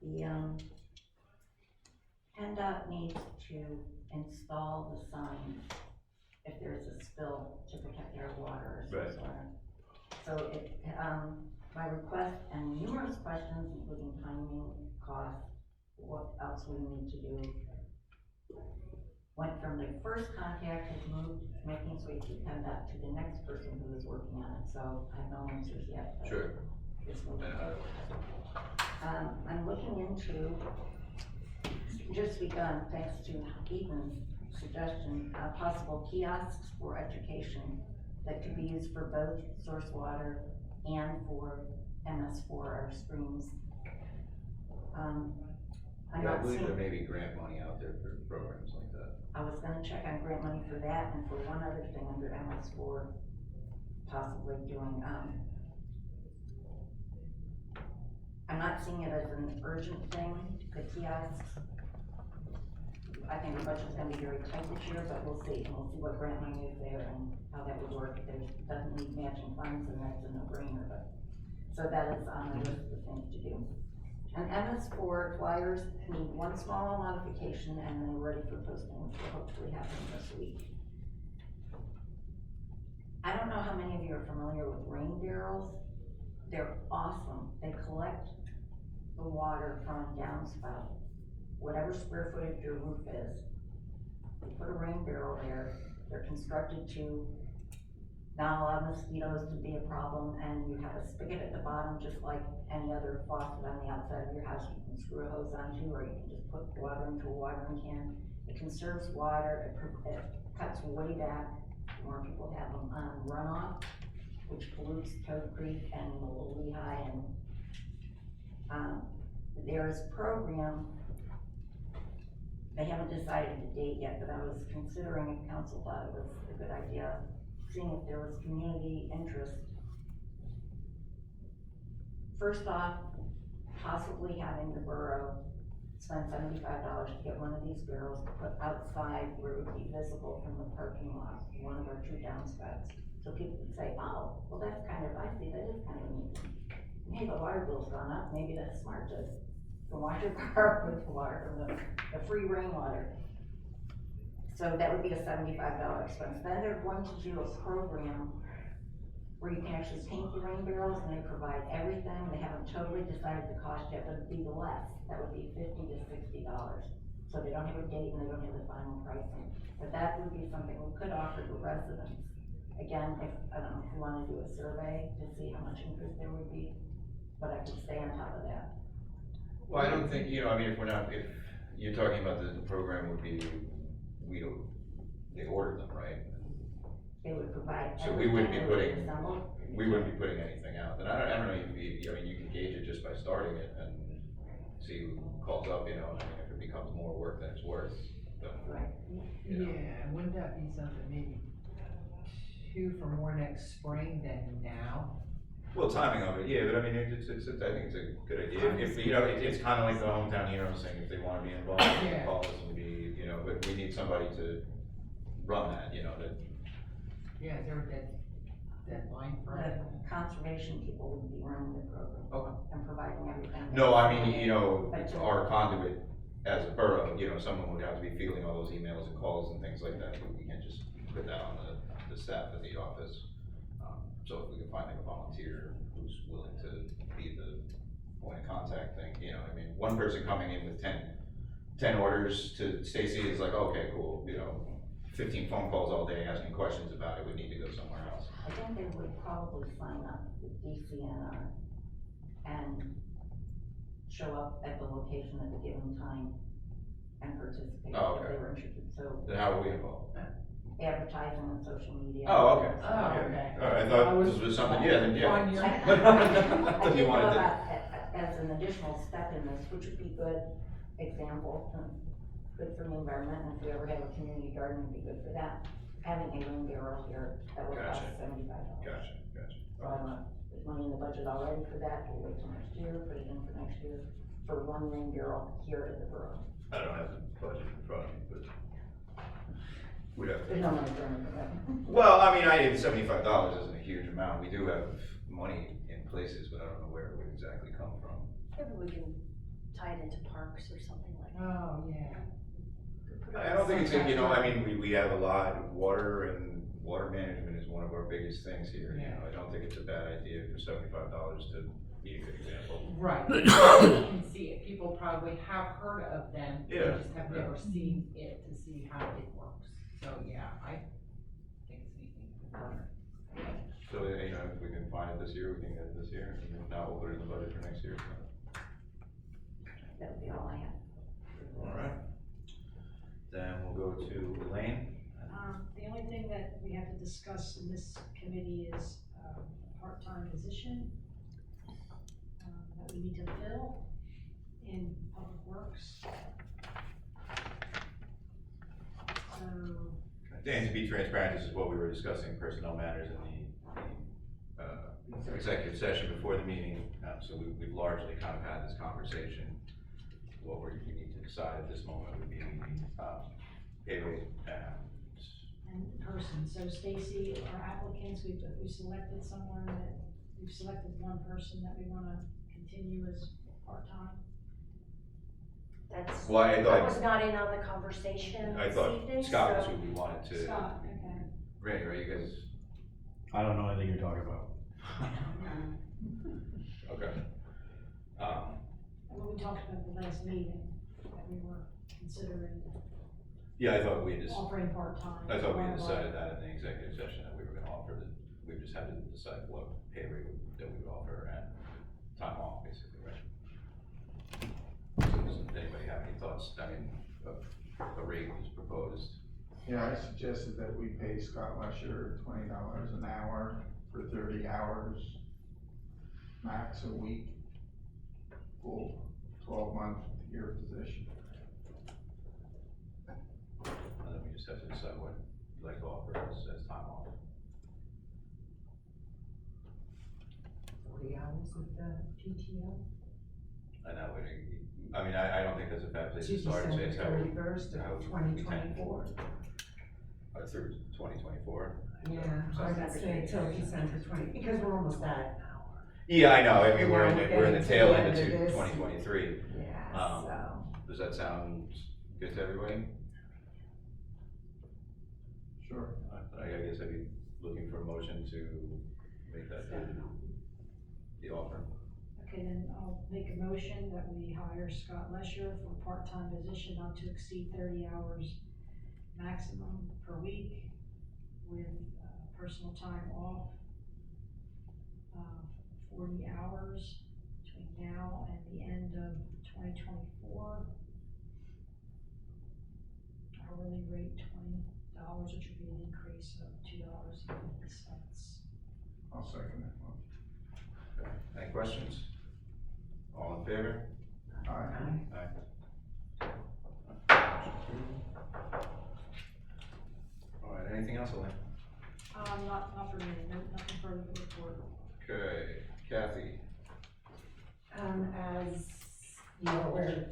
the, PennDOT needs to install the signs if there's a spill to protect our water or source water. So it, my request and numerous questions, including timing, cost, what else we need to do, went from the first contact, has moved, making its way through PennDOT to the next person who is working on it, so I have no answers yet. Sure. This will I'm looking into, just begun, thanks to Ethan's suggestion, possible kiosks for education that could be used for both source water and for MS4, our streams. I'm Yeah, I not believe seeing, there may be grant money out there for programs like that. I was gonna check on grant money for that and for one other thing under MS4, possibly doing, I'm not seeing it as an urgent thing, the kiosks. I think the budget's gonna be very tight this year, but we'll see, and we'll see what grant money is there and how that would work. If there doesn't need matching funds, then that's a no-brainer, but, so that is on the list of things to do. And MS4 flyers need one small modification and they're ready for posting, which will hopefully happen this week. I don't know how many of you are familiar with rain barrels. They're awesome. They collect the water from a downspout, whatever square footage your roof is. You put a rain barrel there. They're constructed to not allow mosquitoes to be a problem, and you have a spigot at the bottom, just like any other faucet on the outside of your house. You can screw a hose onto, or you can just put water into a watering can. It conserves water. It cuts way back. More people have them on runoff, which pollutes Toad Creek and Little Lehigh, and there's a program. They haven't decided the date yet, but I was considering if council thought it was a good idea, seeing if there was community interest. First off, possibly having the borough spend $75 to get one of these barrels to put outside where it would be visible from the parking lot, one of our two downspouts. So people could say, oh, well that's kind of, I see, that is kind of neat. Hey, the water bill's gone up, maybe that's smart to wash your car with the water from the free rainwater. So that would be a $75 expense. Then they're going to do a program where you can actually paint the rain barrels, and they provide everything. They haven't totally decided the cost yet, but it'd be less. That would be $50 to $60. So they don't have a date and they don't have the final pricing. But that would be something we could offer to residents. Again, if, I don't know if you wanna do a survey to see how much interest there would be, but I could stay on top of that. Well, I don't think, you know, I mean, if you're talking about the program would be, they order them, right? They would provide. So we wouldn't be putting, assembled. we wouldn't be putting anything out. And I don't know if I mean, you can gauge it just by starting it and see who calls up, you know, I mean, if it becomes more work than it's worth, then, Right. you know. Yeah, wouldn't that be something maybe two for more next spring than now? Well, timing of it, yeah, but I mean, I think it's a good idea. If, you know, it's kind of like the hometown heroes thing, if they wanna be involved, they can call us and be, you know, but we need somebody to run that, you know, that. Yeah, is there a deadline for it? The conservation people would be running the program. Okay. And providing everything. No, I mean, you know, our conduit as a borough, you know, someone would have to be fielding all those emails and calls and things like that. We can't just put that on the staff at the office. So if we can find like a volunteer who's willing to be the point of contact thing, you know, I mean, one person coming in with 10 orders to Stacy is like, okay, cool, you know, 15 phone calls all day asking questions about it, we need to go somewhere else. I think they would probably sign up with DCNR and show up at the location at a given time and participate Oh, if okay. they were interested, so Then how are we involved? advertising on social media. Oh, okay. Oh, okay. All right, I thought this was something, yeah, then, yeah. On your- I Then did you know wanted to. about, as an additional step in this, which would be good example, good for the environment, and if we ever have a community garden, it'd be good for that. Having a rain barrel here, that would cost Gotcha. $75. Gotcha. So I don't know, there's money in the budget already for that, we'll wait till next year, put it in for next year, for one rain barrel here at the borough. I don't have the budget in front of me, but we'd have There's to. no money for anything. Well, I mean, $75 isn't a huge amount. We do have money in places, but I don't know where it would exactly come from. Maybe we can tie it into parks or something like that. Oh, yeah. I don't think it's, you know, I mean, we have a lot of water, and water management is one of our biggest things here, you know. I don't think it's a bad idea for $75 to be a good example. Right. You can see it, people probably have heard of them, they Yeah. just have never seen it to see how it works. So, yeah, I think it's neat. So, you know, if we can find it this year, we can get it this year, and if not, we'll put it in the budget for next year. That would be all I have. All right. Then we'll go to Elaine. The only thing that we have to discuss in this committee is a part-time position that we need to fill in Public Works. So, And to be transparent, this is what we were discussing, personnel matters in the executive session before the meeting. So we've largely kind of had this conversation. What we need to decide at this moment would be pay rate and person, so Stacy, our applicants, we've selected someone that, we've selected one person that we wanna continue as part-time. That's, Well, I that was not in on the conversation I this thought evening, Scott was so- who we wanted to. Scott, okay. Right, you guys? I don't know anything you're talking about. Okay. And what we talked about at the last meeting, that we were considering Yeah, I thought we had offering part-time. I thought we had One of our- decided that in the executive session that we were gonna offer we just had to decide what pay rate that we would offer and time off, basically, right? So does anybody have any thoughts? I mean, a rate was proposed. Yeah, I suggested that we pay Scott Lesher $20 an hour for 30 hours, max a week, full 12-month year position. And then we just have to decide what you'd like to offer as time off. 40 hours of the PTO? And that would, I mean, I don't think that's a bad place to start. December It's how we- 31st how of we 2024. Through 2024. Yeah, I would say till December 20, because we're almost at. Yeah, I know, I mean, we're in Yeah, we're in the getting tail to the end end of of this. 2023. Yeah, so. Does that sound good to everybody? Sure. I guess I'd be looking for a motion to make that the offer. Okay, then I'll make a motion that we hire Scott Lesher for a part-time position not to exceed 30 hours maximum per week with personal time off, 40 hours between now and the end of 2024. Hourly rate $20, which would be an increase of $2.50. I'll second that one. Okay. Any questions? All in favor? Aye. Aye. All right, anything else, Elaine? Not for me, nothing further to report. Okay, Kathy. As you're aware,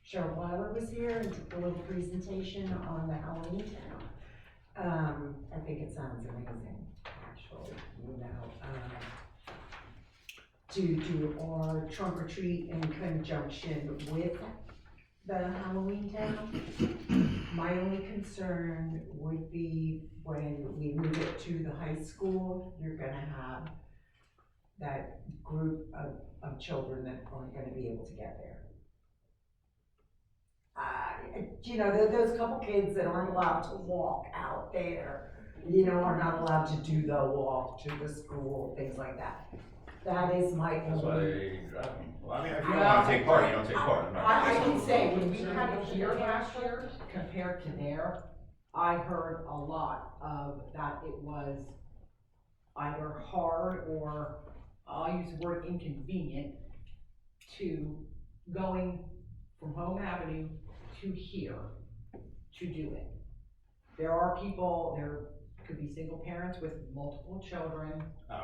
Cheryl Weiler was here and took a little presentation on the Halloween town. I think it sounds amazing, actually, to do our trunk or treat in conjunction with the Halloween town. My only concern would be when we move it to the high school, you're gonna have that group of children that aren't gonna be able to get there. You know, those couple kids that aren't allowed to walk out there, you know, are not allowed to do the walk to the school, things like that. That is my That's why only. they drive them. Well, I mean, if you don't wanna take part, you don't take part. I'm not- I can say, when we had it here last year, compared to there, I heard a lot of that it was either hard or, I'll use the word inconvenient, to going from Home Avenue to here to do it. There are people, there could be single parents with multiple children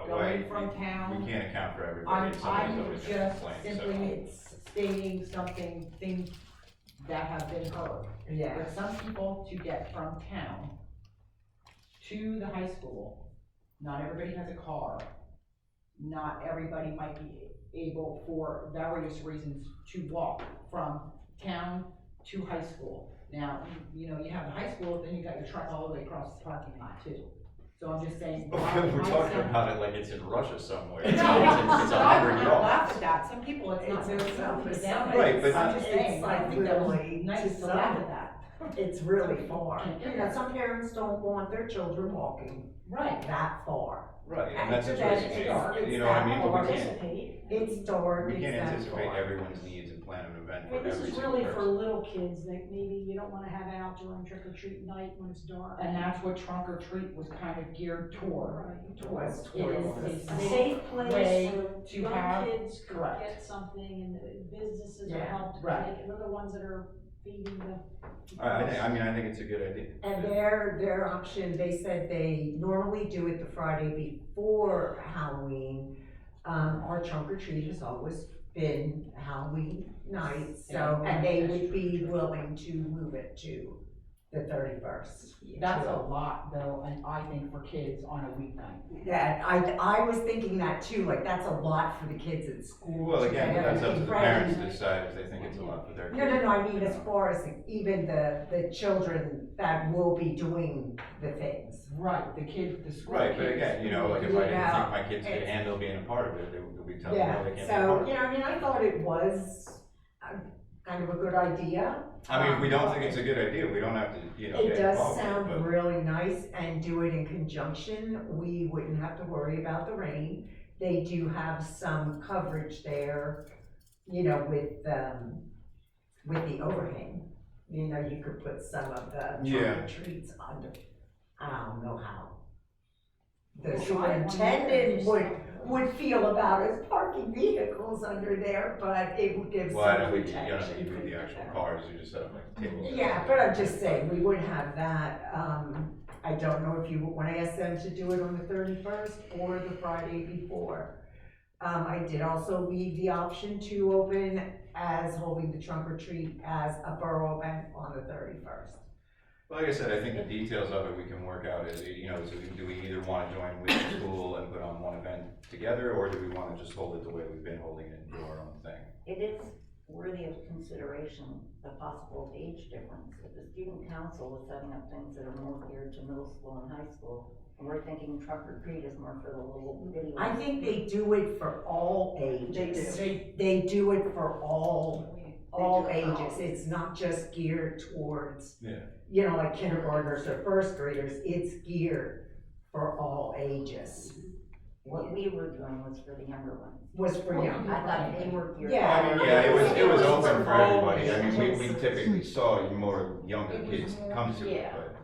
going from town. We can't account for everybody. Somebody's I'm always gonna just complain, so. simply stating something, things that have been heard. Yeah. For some people to get from town to the high school, not everybody has a car. Not everybody might be able, for various reasons, to walk from town to high school. Now, you know, you have the high school, then you got your truck all the way across the parking lot too. So I'm just saying. We're talking about it like it's in Russia somewhere. No, It's I 100 yards. laugh at that, some people it's not It's very selfish. down. Right, but I'm just saying, it's I like think that was literally nice to laugh at that. It's really far. You know, some parents don't want their children walking Right. that far. Right, and that's And just what then it's, it's you know what I mean, but we that can't, far. It's dark, we it's can't that anticipate far. everyone's needs and plan an event I for mean, this every is single really for person. little kids that maybe you don't wanna have out during trick or treat night when it's dark. And that's what trunk or treat was kind of geared toward. Right. Towards. Towards It is A a safe way place where to young have- kids could correct. get something and the businesses are Yeah, helped, right. like, they're the ones that are feeding the. I think it's a good idea. And their option, they said they normally do it the Friday before Halloween. Our trunk or treat has always been Halloween night, so, and they would be willing to move it to the 31st. That's a lot though, and I think for kids on a weeknight. Yeah, I was thinking that too, like, that's a lot for the kids at school. Well, again, to that's up to be the ready. parents to decide if they think it's a lot for their kids. No, I mean, as far as even the children that will be doing the things. Right, the kids, the school Right, kids. but again, you know, like if I didn't Yeah. think my kids could handle being a part of it, they would be telling me, no, they can't be a So, part of you it. know, I mean, I thought it was kind of a good idea. I mean, if we don't think it's a good idea, we don't have to, you know, It get does involved with it, sound but. really nice, and do it in conjunction, we wouldn't have to worry about the rain. They do have some coverage there, you know, with the overhang. You know, you could put some of the Yeah. trunk or treats under, I don't know how the Well, superintendent would feel about us parking vehicles under there, but it would give Well, I some know you don't protection. need to do the actual cars, you just set up like tables. Yeah, but I'm just saying, we would have that, I don't know if you would wanna ask them to do it on the 31st or the Friday before. I did also leave the option to open as holding the trunk or treat as a borough event on the 31st. Like I said, I think the details of it we can work out, is, you know, so do we either wanna join with the school and put on one event together, or do we wanna just hold it the way we've been holding it and do our own thing? It is worthy of consideration, the possible age difference. If the student council is setting up things that are more geared to middle school and high school, and we're thinking trunk or treat is more for the little bitty ones. I think they do it for all ages. They do it for all ages. It's not just geared towards, Yeah. you know, like kindergartners or first graders. It's geared for all ages. What we were doing was for the younger ones. Was for young. I thought they were geared. Yeah. I mean, yeah, it was open for all everybody, I mean, we ages. typically saw more younger kids come to it, Yeah. but.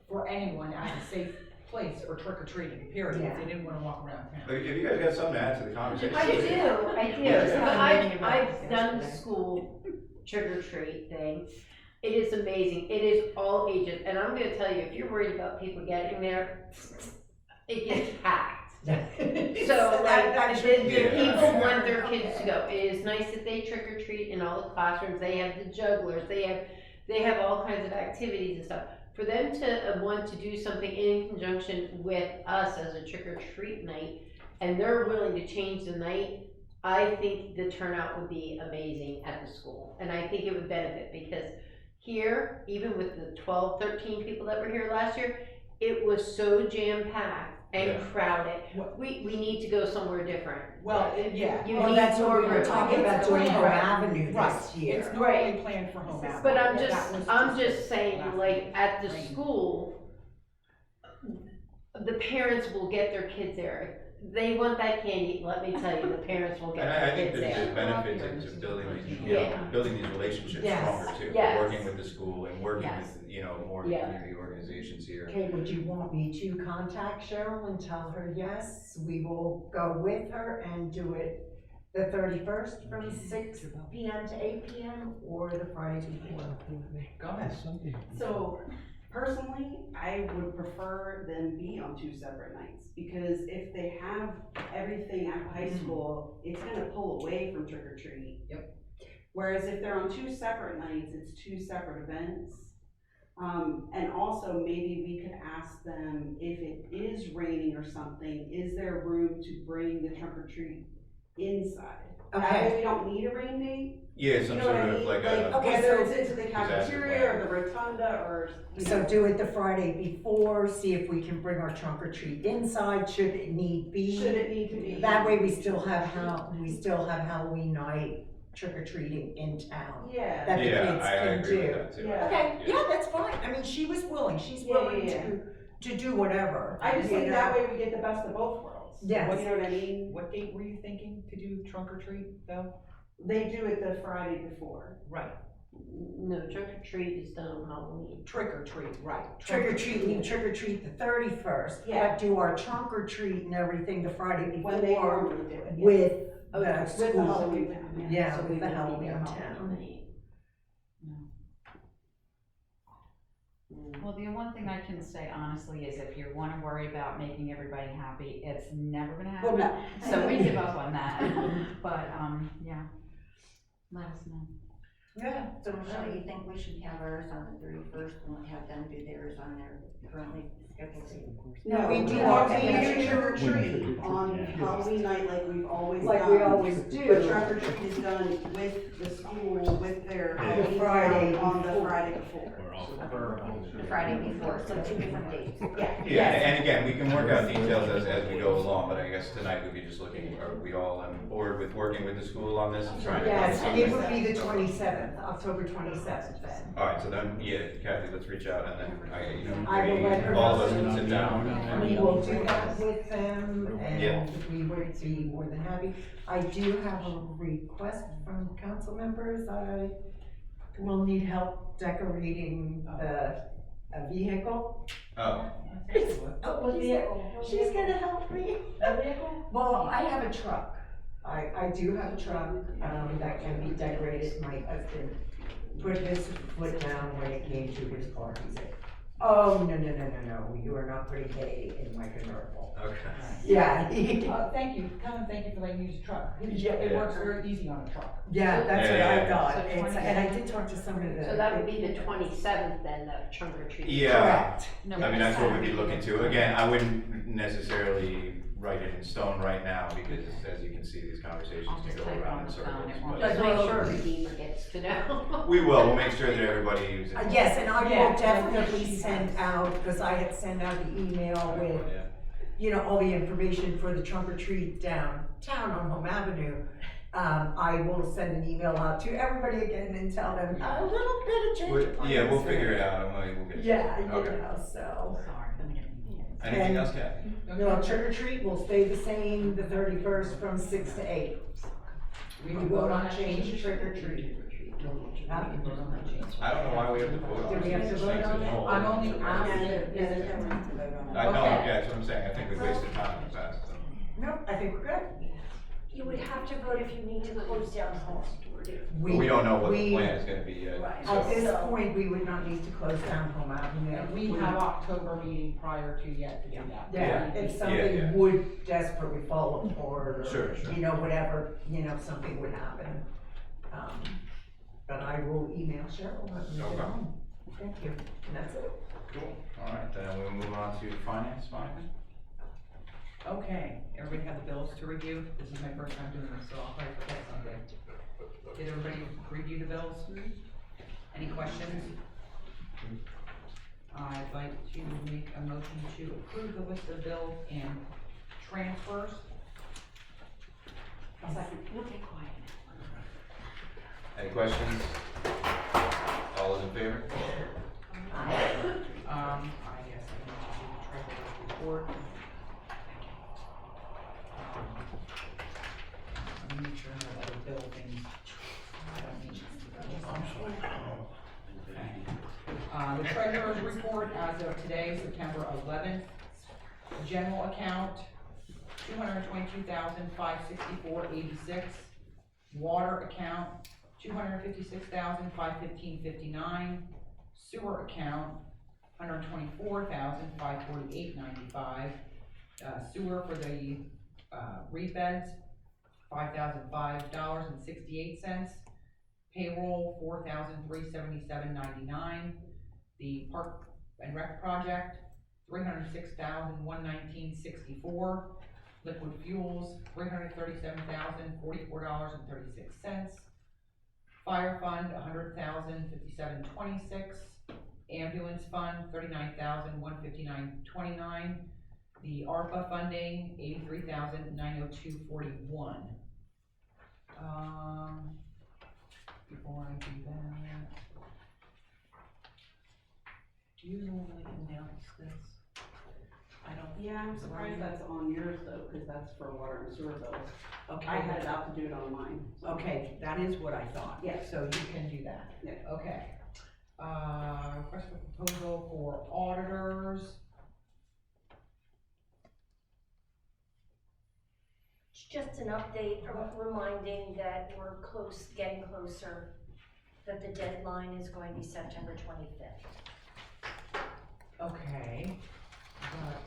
For anyone as a safe place for trick or treating, period, Yeah. if they didn't wanna walk around town. But if you guys got something to add to the conversation. I do, Yeah. but I've done the school trick or treat thing. It is amazing, it is all ages, and I'm gonna tell you, if you're worried about people getting there, it gets packed. So like, that is the ridiculous. people want their kids to go. It is nice that they trick or treat in all the classrooms. They have the jugglers. They have all kinds of activities and stuff. For them to want to do something in conjunction with us as a trick or treat night, and they're willing to change the night, I think the turnout would be amazing at the school. And I think it would benefit because here, even with the 12, 13 people that were here last year, it was so jam-packed and crowded. We need to go somewhere different. Well, yeah. You Well, need that's what we more were room. talking about doing Home Right. Avenue Right. this year. It's normally planned for Home Avenue. But That was I'm just saying, last like, minute. at the school, the parents will get their kids there. They want that candy, let me tell you, the parents will get And their I think kids there's there. benefit to building these, Yeah. building these relationships Yes. stronger too. Yes. Working with the school and working Yes. with, more Yeah. community organizations here. Okay, would you want me to contact Cheryl and tell her, yes, we will go with her and do it the 31st from 6 PM to 8 PM, or the Friday before? Go ahead. So personally, I would prefer them be on 2 separate nights, because if they have everything at high school, it's gonna pull away from trick or treat. Yep. Whereas if they're on 2 separate nights, it's 2 separate events. And also maybe we could ask them, if it is raining or something, is there room to bring the trunk or treat inside? That Okay. way we don't need a rain date. Yeah, some You know what sort I of mean? like a. Okay, Whether so- it's into the cafeteria or the rotunda or, So do it the Friday before, see if we can bring our trunk or treat inside, should it need be. should it need to be? That way we still have Halloween night trick or treating in town. Yeah. That the Yeah, kids I can agree with do. that too. Yeah. Okay, yeah, that's fine, I mean, she was willing, she's Yeah, willing yeah, to do whatever. I just think you that know? way we get the best of both worlds. Yes. You know what I mean? What date were you thinking to do trunk or treat though? They do it the Friday before. Right, No, trick or treat is done on Halloween. trick or treat, right. Trick or treat, we trick or treat the 31st, Yeah. but do our trunk or treat and everything the Friday When they before normally do it. Yeah. with the With the school. Halloween town, Yeah, So we with the would be Halloween there town. Halloween. Well, the one thing I can say honestly is if you wanna worry about making everybody happy, it's never gonna Well, happen. no. So we give up on that, but, yeah, let us know. Yeah, So Michelle, you think we should have ours on the 31st and have them do theirs on their currently scheduled date? No, we do do our our family trick or treat on Yeah. Halloween night like we've always Like done. we always do. But trunk or treat is done with the school, with their Halloween Friday on the before. Friday before. The Friday before, so 2 different dates. Yeah. Yeah, and again, we can work out details as we go along, but I guess tonight we'd be just looking, are we all on board with working with the school on this and trying to? Yes, and it would be the 27th, October 27th then. Alright, so then, yeah, Kathy, let's reach out and then, I will let her all of know. us can sit down and. We will do that with them, Yeah. and we would be more than happy. I do have a request from council members, I will need help decorating a vehicle. Oh, She's gonna help me. Well, I have a truck. I do have a truck, that can be decorated. My husband put his foot down when it came to his car. He said, oh, no, you are not putting hay in my convertible. okay. Yeah. Thank you, thank you for letting me use a truck. Yeah. It works very easy on a truck. Yeah, that's what Yeah, I yeah. got. So It's, and I did talk to some of the. So that would be the 27th then, the trunk or treat. Yeah, Correct. I mean, that's what we'd be looking to. Again, I wouldn't necessarily write it in stone right now, because as you can see, these conversations I'll can just go type around on in the phone, circles. it won't- But But make sure Redeemer gets to know. we will, we'll make sure that everybody is. Yes, and I Yeah, will definitely she send has. out, because I had sent out the email with, Yeah. all the information for the trunk or treat downtown on Home Avenue. I will send an email out to everybody again and tell them a little bit of change of plans. Yeah, we'll figure it out, we'll get it. Yeah, Okay. so. Sorry, let me get it. Anything And- else, Kathy? No, trick or treat will stay the same, the 31st from 6 to 8. We will not change trick or treat. Huh? I don't know why we have to vote on Do we have to these vote things on as it? well. I'm only Yeah, asking. there's no room to vote on it. I know, Okay. yeah, that's what I'm saying, I think we wasted time in the past, so. No, I think we're good. You would have to vote if you need to close down Hall. We don't know what the plan is gonna be yet. Right. At this So- point, we would not need to close down Home Avenue. And we have October meeting prior to yet to do that. Yeah, if something yeah. would desperately fall apart, or, Sure, sure. you know, whatever, you know, something would happen. But I will email Cheryl. and let her Okay. know. Thank you, and that's it. Cool. All right, then we'll move on to finance, Monica. Okay, everybody have the bills to review? This is my first time doing this, so I'll probably forget something. Did everybody review the bills? Any questions? I'd like to make a motion to approve the list of bills and transfers. You'll be quiet. Any questions? All those in favor? I guess I need to do the treasurer's report. Let me make sure I have other bill things. I don't need to. The treasurer's report as of today, September 11th. General account, $222,564.86. Water account, $256,515.59. Sewer account, $124,548.95. Sewer for the reed beds, $5,005.68. Payroll, $4,377.99. The Park and Rec project, $306,119.64. Liquid fuels, $337,044.36. Fire fund, $100,057.26. Ambulance fund, $39,159.29. The ARPA funding, $83,902.41. Before I do that, do you normally announce this? I don't. Yeah, I'm surprised that's on yours though, cause that's for water and sewer bills. Okay. I had it out to do it on mine. so. Okay, that is what I thought. Yeah. So you can do that. Yeah. Okay. Request for proposal for auditors. It's just an update, reminding that we're getting closer, that the deadline is going to be September 25th. Okay, but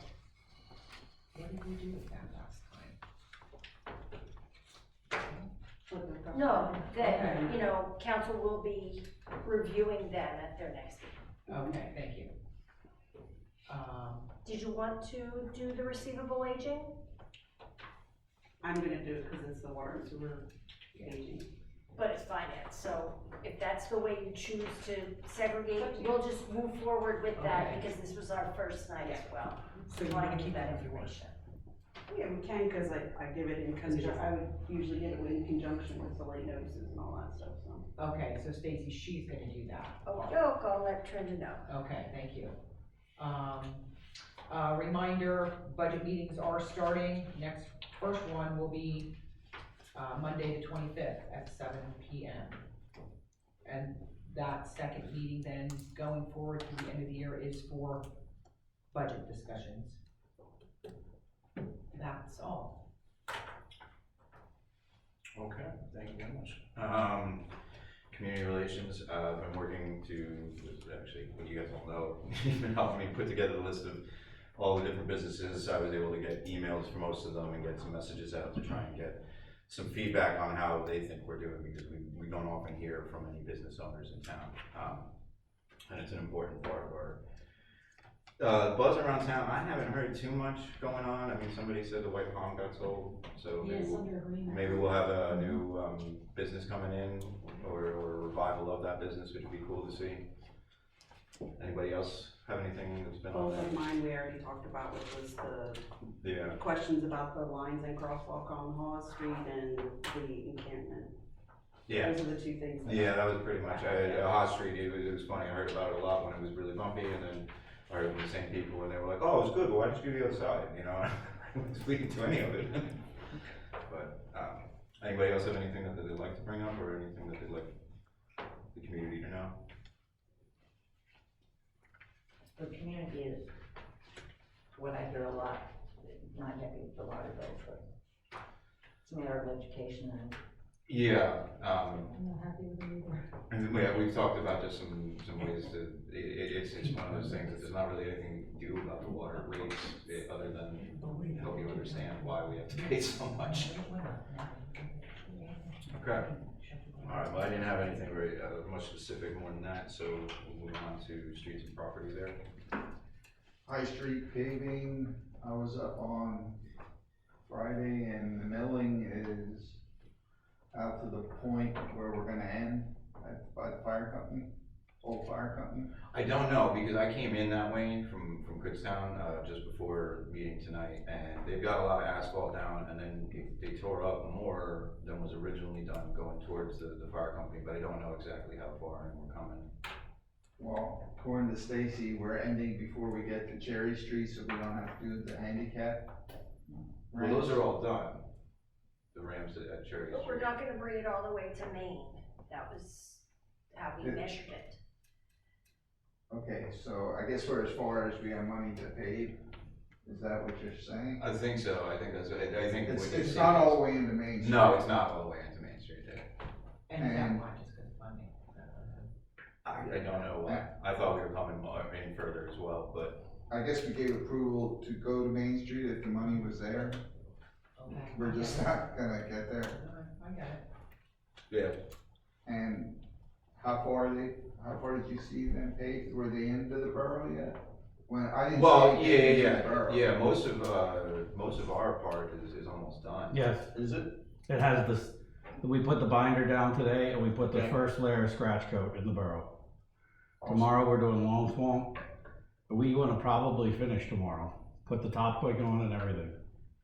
what did we do with that last time? No, that, Okay. you know, council will be reviewing them at their next meeting. Okay, thank you. Did you want to do the receivable aging? I'm gonna do it cause it's the water and sewer aging. But it's finance, so if that's the way you choose to segregate, we'll just move forward with that, Okay. because this was our first night as well. So you Wanna wanna keep keep that that information? information. Yeah, we can, cause I give it in conjunction, I would usually give it in conjunction with the late notices and all that stuff, so. Okay, so Stacy, she's gonna do that. Okay, I'll let Trenda know. Okay, thank you. Reminder, budget meetings are starting. First one will be, Monday the 25th at 7 p.m. And that second meeting then going forward to the end of the year is for budget discussions. That's all. Okay, thank you very much. Community relations, I've been working to, actually, what you guys all know, you've been helping me put together the list of all the different businesses. I was able to get emails from most of them and get some messages out to try and get some feedback on how they think we're doing, because we don't often hear from any business owners in town. And it's an important part of our buzz around town. I haven't heard too much going on. I mean, somebody said the White Palm got sold, so maybe we'll have a new business coming in, or a revival of that business, which would be cool to see. Anybody else have anything that's been on Both there? of mine we already talked about, which was Yeah. the questions about the lines and crosswalk on Hall Street and the encampment. Yeah. Those are the two things. Yeah, that was pretty much, Hot Street, it was funny, I heard about it a lot when it was really bumpy, and then I heard from the same people, and they were like, oh, it was good, but why didn't you do the other side, you know? I wasn't speaking to any of it. But, anybody else have anything that they'd like to bring up, or anything that they'd like the community to know? The community is, what I hear a lot, not happy with the water bills, but It's a matter of education and. Yeah, I'm not happy with it either. and yeah, we've talked about just some ways to, it's one of those things that there's not really anything to do about the water rates, other than help you understand why we have to pay so much. Okay. All right, well, I didn't have anything very, much specific more than that, so we'll move on to streets and properties there. High Street paving, I was up on Friday and the milling is out to the point where we're gonna end by the fire company, old fire company. I don't know, because I came in that way from Kutztown, just before meeting tonight, and they've got a lot of asphalt down, and then they tore up more than was originally done going towards the fire company, but I don't know exactly how far and we're coming. Well, according to Stacy, we're ending before we get to Cherry Street, so we don't have to do the handicap. Well, those are all done, the ramps at Cherry But we're Street. not gonna bring it all the way to Maine. That was how we measured it. Okay, so I guess we're as far as we have money to pave, is that what you're saying? I think so, I think that's, I think. what you It's said not is- all the way into Main Street. No, it's not all the way into Main Street, yeah. And that might just because funding. I don't know why, I thought we were coming any further as well, but. I guess we gave approval to go to Main Street if the money was there. Okay. We're just not gonna get there. I get it. Yeah. And how far did you see them paved? Were they into the borough yet? When I didn't. Well, see it into the yeah, borough. yeah, most of our part is almost done. Yes, Is it? it has this, we put the binder down today and we put the Okay. first layer of scratch coat in the borough. Tomorrow we're doing Long Swamp. We wanna probably finish tomorrow, put the top coat on and everything.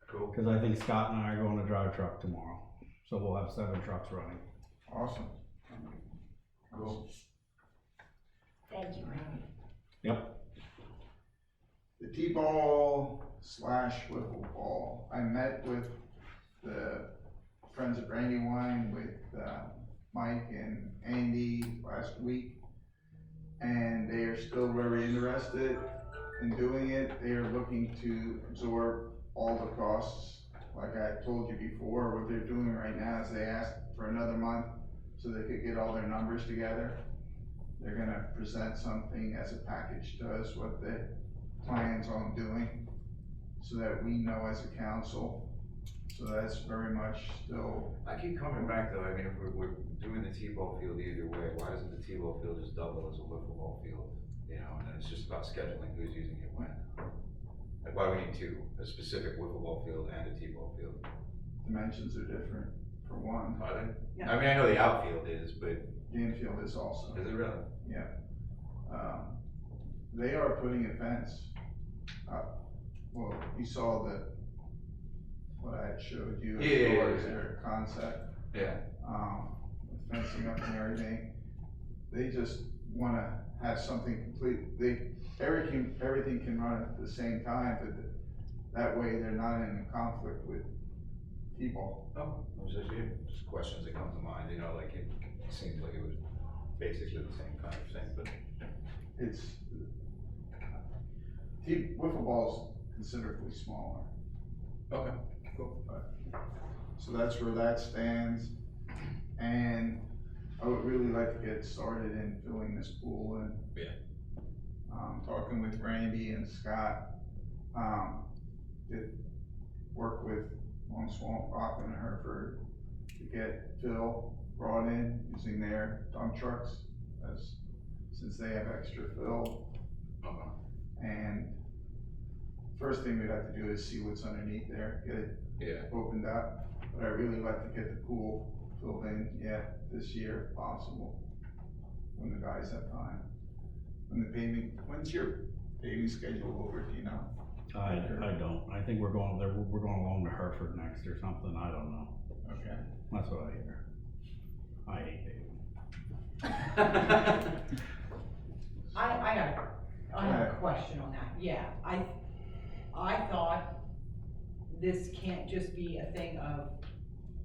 Cool. Cause I think Scott and I are going to drive truck tomorrow, so we'll have 7 trucks running. Awesome. Cool. Thank you. Yep. The T-ball / wiffle ball. I met with the Friends of Brandywine with Mike and Andy last week. And they are still very interested in doing it. They are looking to absorb all the costs. Like I told you before, what they're doing right now is they asked for another month so they could get all their numbers together. They're gonna present something as a package to us, what the plans on doing, so that we know as a council. So that's very much still. I keep coming back though, I mean, if we're doing the T-ball field either way, why doesn't the T-ball field just double as a wiffle ball field? You know, and then it's just about scheduling who's using it when. Like, why do we need two, a specific wiffle ball field and a T-ball field? Dimensions are different, for one. Are they? Yeah. I mean, I know the outfield is, but. The infield is also. Is it really? Yeah. They are putting a fence up. Well, you saw what I had showed you as far as their concept. Yeah. Fencing up and everything. They just wanna have something complete, everything can run at the same time, but that way they're not in conflict with people. Oh, just questions that come to mind, you know, like it seems like it was basically the same kind of thing, but. It's, wiffle ball's considerably smaller. Okay, cool. So that's where that stands, and I would really like to get started in filling this pool and. Yeah. Talking with Randy and Scott, did work with Long Swamp, Rock and Hereford to get fill brought in using their dump trucks, since they have extra fill. And first thing we'd have to do is see what's underneath there, get it opened up. But I'd really like to get the pool filled in, this year if possible, when the guys have time. When's your paving schedule over, do you know? I don't, I think we're going along to Hereford next or something, I don't know. Okay. That's what I hear. I hate paving. I have a question on that, yeah, I thought this can't just be a thing of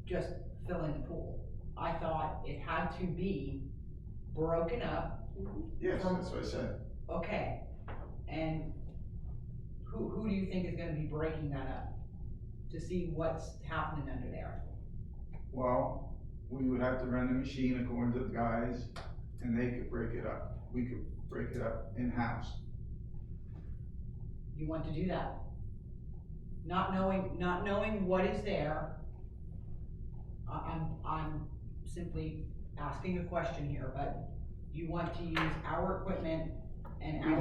just filling the pool. I thought it had to be broken up. Yes, that's what I said. Okay, and who do you think is gonna be breaking that up? to see what's happening under there? Well, we would have to rent a machine according to the guys, and they could break it up. We could break it up in-house. You want to do that? Not knowing what is there. I'm simply asking a question here, but you want to use our equipment and We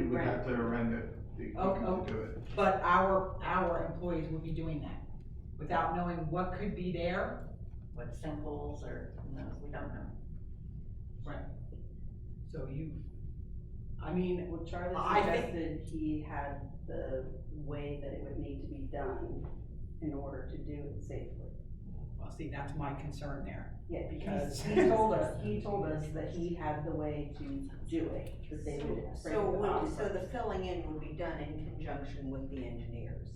would have to rent it, the equipment to do it. but our employees would be doing that without knowing what could be there? What sinkholes or, who knows, we don't know. Right. So Well, Charlie I think- suggested he had the way that it would need to be done in order to do it safely. well, see, that's my concern there. Yeah, Because- he told us that he had the way to do it, that they would break it up. So the filling in would be done in conjunction with the engineers?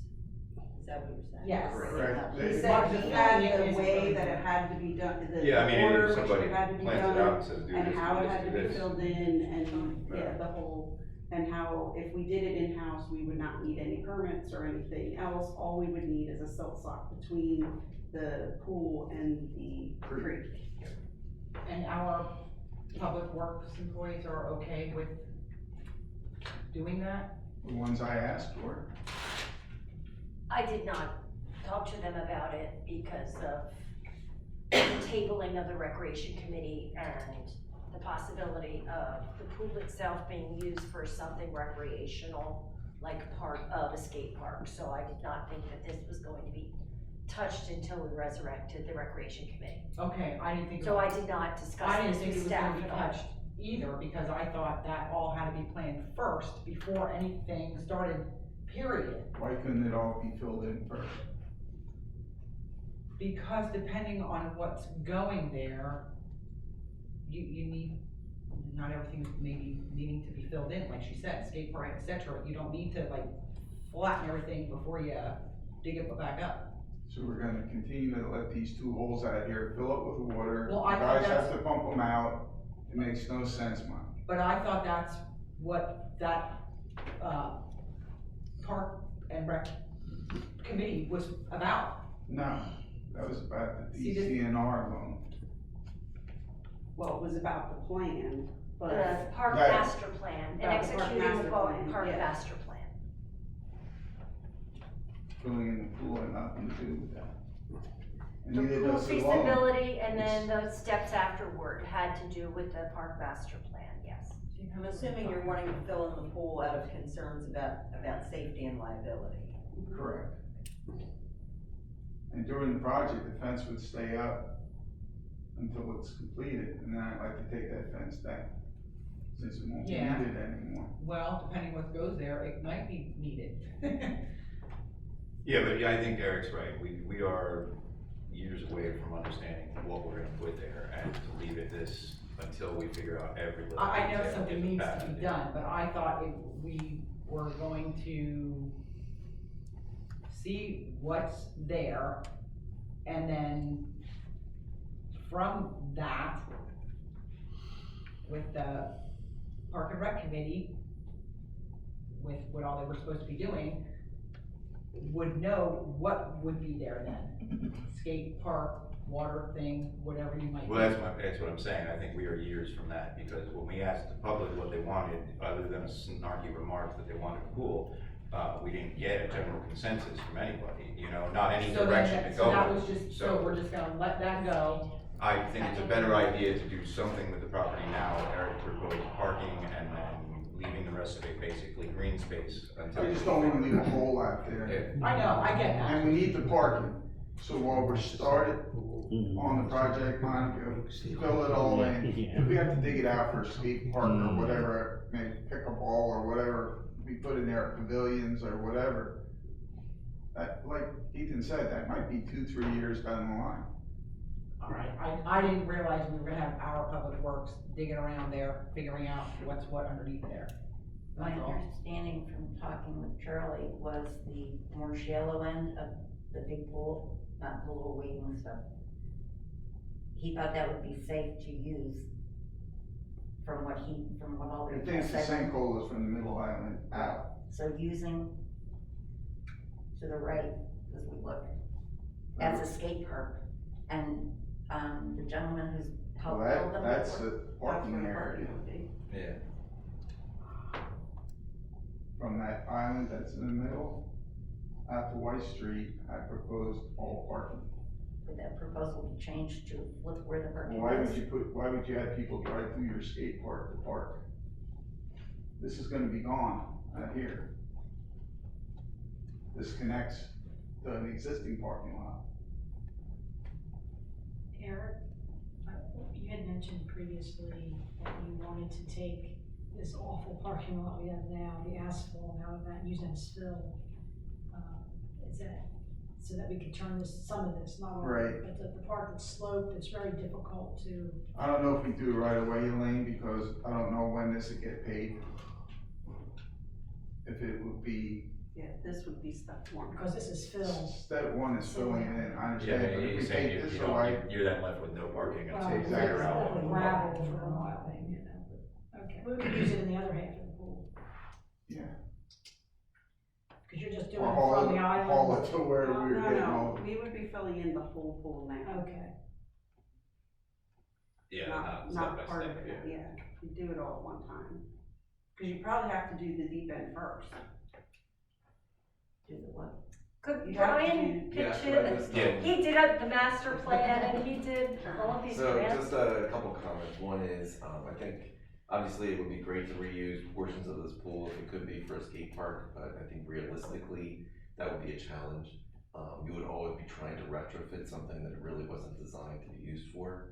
Is that what you're saying? Yes. Correct. He said he had the way that it had to be done, Yeah, I mean, the order if which somebody it had to be plans it out done, and says do and this, how do it this, had do to be this. filled in, and, Yeah. yeah, the whole, and how, if we did it in-house, we would not need any permits or anything else. All we would need is a silt sock between the pool and the creek. And our public works employees are okay with doing that? The ones I asked for. I did not talk to them about it because of the tabling of the recreation committee and the possibility of the pool itself being used for something recreational, like part of a skate park. So I did not think that this was going to be touched until we resurrected the recreation committee. Okay, I didn't think. So I did not discuss I didn't this think it with was gonna staff be at all. touched either, because I thought that all had to be planned first before anything started, period. Why couldn't it all be filled in first? Because depending on what's going there, you need, not everything maybe needing to be filled in, like she said, skate park, et cetera. You don't need to like flatten everything before you dig it back up. So we're gonna continue to let these two holes out here fill up with water. Well, I The thought guys have that's- to pump them out. It makes no sense, man. But I thought that's what that, park and rec committee was about. No, that was about the See, this- DCNR loan. Well, it was about the plan, but. The park That- master plan, and About the park executing the master park plan, yeah. master plan. Filling in the pool had nothing to do with that. And The neither pool does the loan. feasibility and then the steps afterward had to do with the park master plan, yes. I'm assuming you're wanting to fill in the pool out of concerns about safety and liability. Correct. And during the project, the fence would stay up until it's completed, and then I'd like to take that fence down, since it won't be Yeah. needed anymore. Well, depending what goes there, it might be needed. Yeah, but I think Eric's right, we are years away from understanding what we're gonna put there, and to leave it this until we figure out every little I know detail something is a needs bad to be idea. done, but I thought we were going to see what's there, and then from that, with the Park and Rec Committee, with what all they were supposed to be doing, would know what would be there then. Skate park, water thing, whatever you might. Well, that's what I'm saying, I think we are years from that, because when we asked the public what they wanted, other than a snarky remark that they wanted a pool, we didn't get a general consensus from anybody, not any So then direction that- to so go. that with. was just, so we're just gonna let that go. I think it's a better idea to do something with the property now. Eric proposed parking and then leaving the rest of it basically green space until. I just don't wanna leave a hole out there. Yeah. I know, I get that. And we need the parking, so while we're started on the project, Monica, fill it all in. If we have to dig it out for a skate park or whatever, maybe pickleball or whatever, we put in there pavilions or whatever. That, like Ethan said, that might be 2-3 years down the line. All right, I didn't realize we were gonna have our public works digging around there, figuring out what's what underneath there. My That's all. understanding from talking with Charlie was the more shallow end of the big pool, not the little wading stuff. He thought that would be safe to use from what all He the. thinks the sinkhole is from the middle island out. So using to the right, as we look, as a skate park. And, the gentleman who's helped build them. That's the parking area. Yeah. From that island that's in the middle, out to White Street, I proposed all parking. Would that proposal be changed to flip where the parking Why is? why would you have people drive through your skate park to park? This is gonna be gone out here. This connects to an existing parking lot. Eric, you had mentioned previously that you wanted to take this awful parking lot we have now, the asphalt out of that, use that as fill. Is that, so that we could turn this, some of this, not all of Right. it, but the part that's sloped, it's very difficult to. I don't know if we do it right away, Elaine, because I don't know when this would get paid. If it would be, Yeah, this would be step one. Because this is fill. step one is filling it in, I understand, but if we he's take saying this you away. don't, you're then left with no parking Well, until you Exactly. figure out With what. gravel for a while, you know, okay, we could use it in the other half of the pool, Yeah. because you're just doing Or it haul from it, the island. haul it to where No, we're getting all. no, we would be filling in the whole pool now. Okay, Yeah, Not step by part of step, it, yeah. yeah, you do it all at one time. Cause you probably have to do the deep end first. Do the what? Could You have to Brian do- Yeah, pitch could I in? just, He did the master plan and he did all of these So grants. just a couple comments. One is, I think obviously it would be great to reuse portions of this pool if it could be for a skate park, but I think realistically, that would be a challenge. You would always be trying to retrofit something that it really wasn't designed to be used for.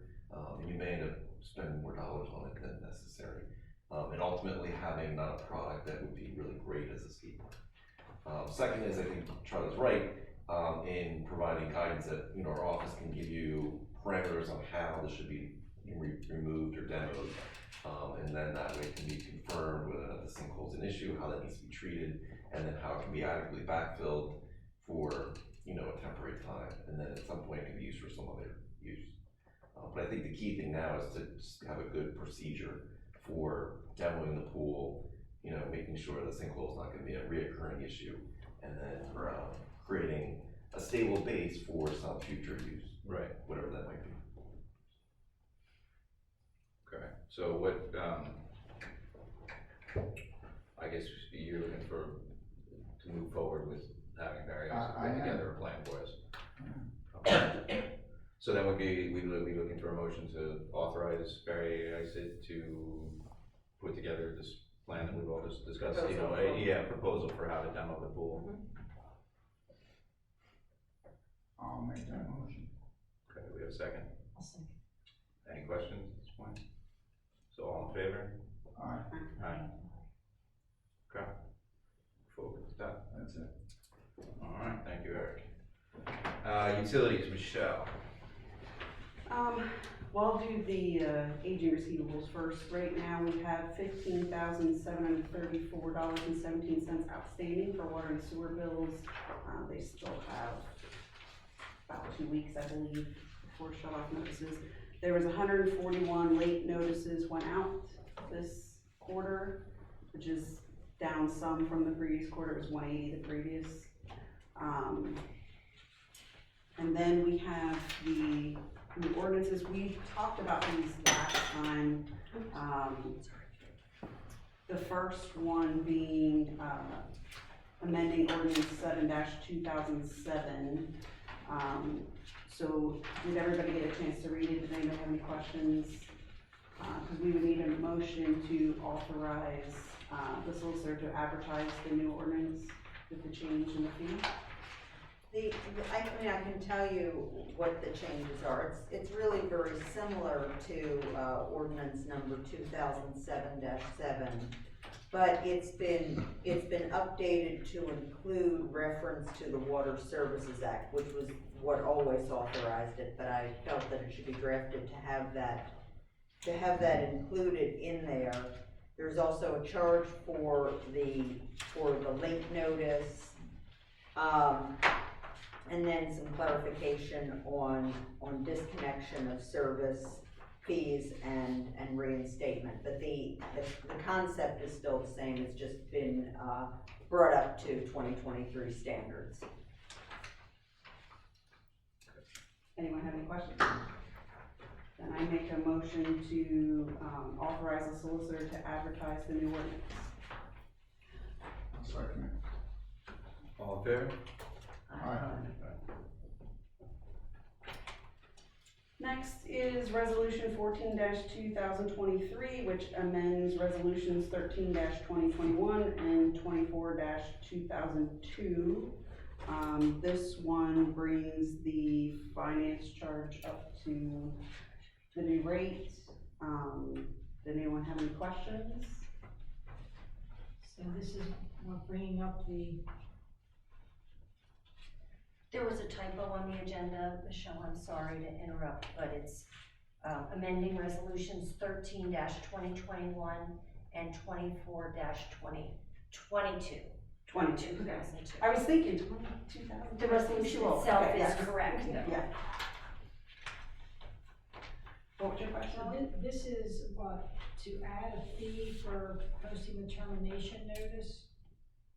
And you may end up spending more dollars on it than necessary. And ultimately having not a product that would be really great as a skate park. Second is, I think Charlie's right, in providing guidance that, you know, our office can give you parameters on how this should be removed or demoed. And then that way it can be confirmed whether or not the sinkhole's an issue, how that needs to be treated, and then how it can be adequately backfilled for, you know, a temporary time. And then at some point it can be used for some other use. But I think the key thing now is to just have a good procedure for demoing the pool, you know, making sure the sinkhole is not gonna be a reoccurring issue, and then creating a stable base for some future use. Right. Whatever that might be. Okay, so what, I guess you're looking to move forward with having Barry I put together a plan for us? Okay. So then we'd be looking for a motion to authorize Barry Isid to put together this plan that we've all just discussed, you know, proposal for how to demo the pool. I'll make that motion. Okay, we have a second. I'll second. Any questions at this point? So all in favor? Aye, Aye. Okay. Forward with that. that's it. All right, thank you, Eric. Utilities, Michelle. Well, I'll do the, aging receivables first. Right now, we have $15,734.17 outstanding for water and sewer bills. They still have about 2 weeks, I believe, before shut-off notices. There was 141 late notices went out this quarter, which is down some from the previous quarter. It was 180 the previous. And then we have the ordinances. We talked about these last time. The first one being amending ordinance 7-2007. So did everybody get a chance to read it? Did anybody have any questions? Because we would need a motion to authorize the solicitor to advertise the new ordinance with the change in the fee. I can tell you what the changes are. It's really very similar to ordinance number 2007-7, but it's been updated to include reference to the Water Services Act, which was what always authorized it, but I felt that it should be drafted to have that included in there. There's also a charge for the late notice. And then some clarification on disconnection of service fees and reinstatement. But the concept is still the same, it's just been brought up to 2023 standards. Anyone have any questions? Then I make a motion to, authorize the solicitor to advertise the new ordinance. I'll second it. All in favor? Aye. Next is resolution 14-2023, which amends resolutions 13-2021 and 24-2002. This one brings the finance charge up to the new rate. Did anyone have any questions? So this is, we're bringing up There was a typo on the agenda, Michelle, I'm sorry to interrupt, but it's amending resolutions 13-2021 and 24-2022. 2002. I was thinking 2000. The resolution itself is correct. Yeah. What was your question? So this is what, to add a fee for posting the termination notice?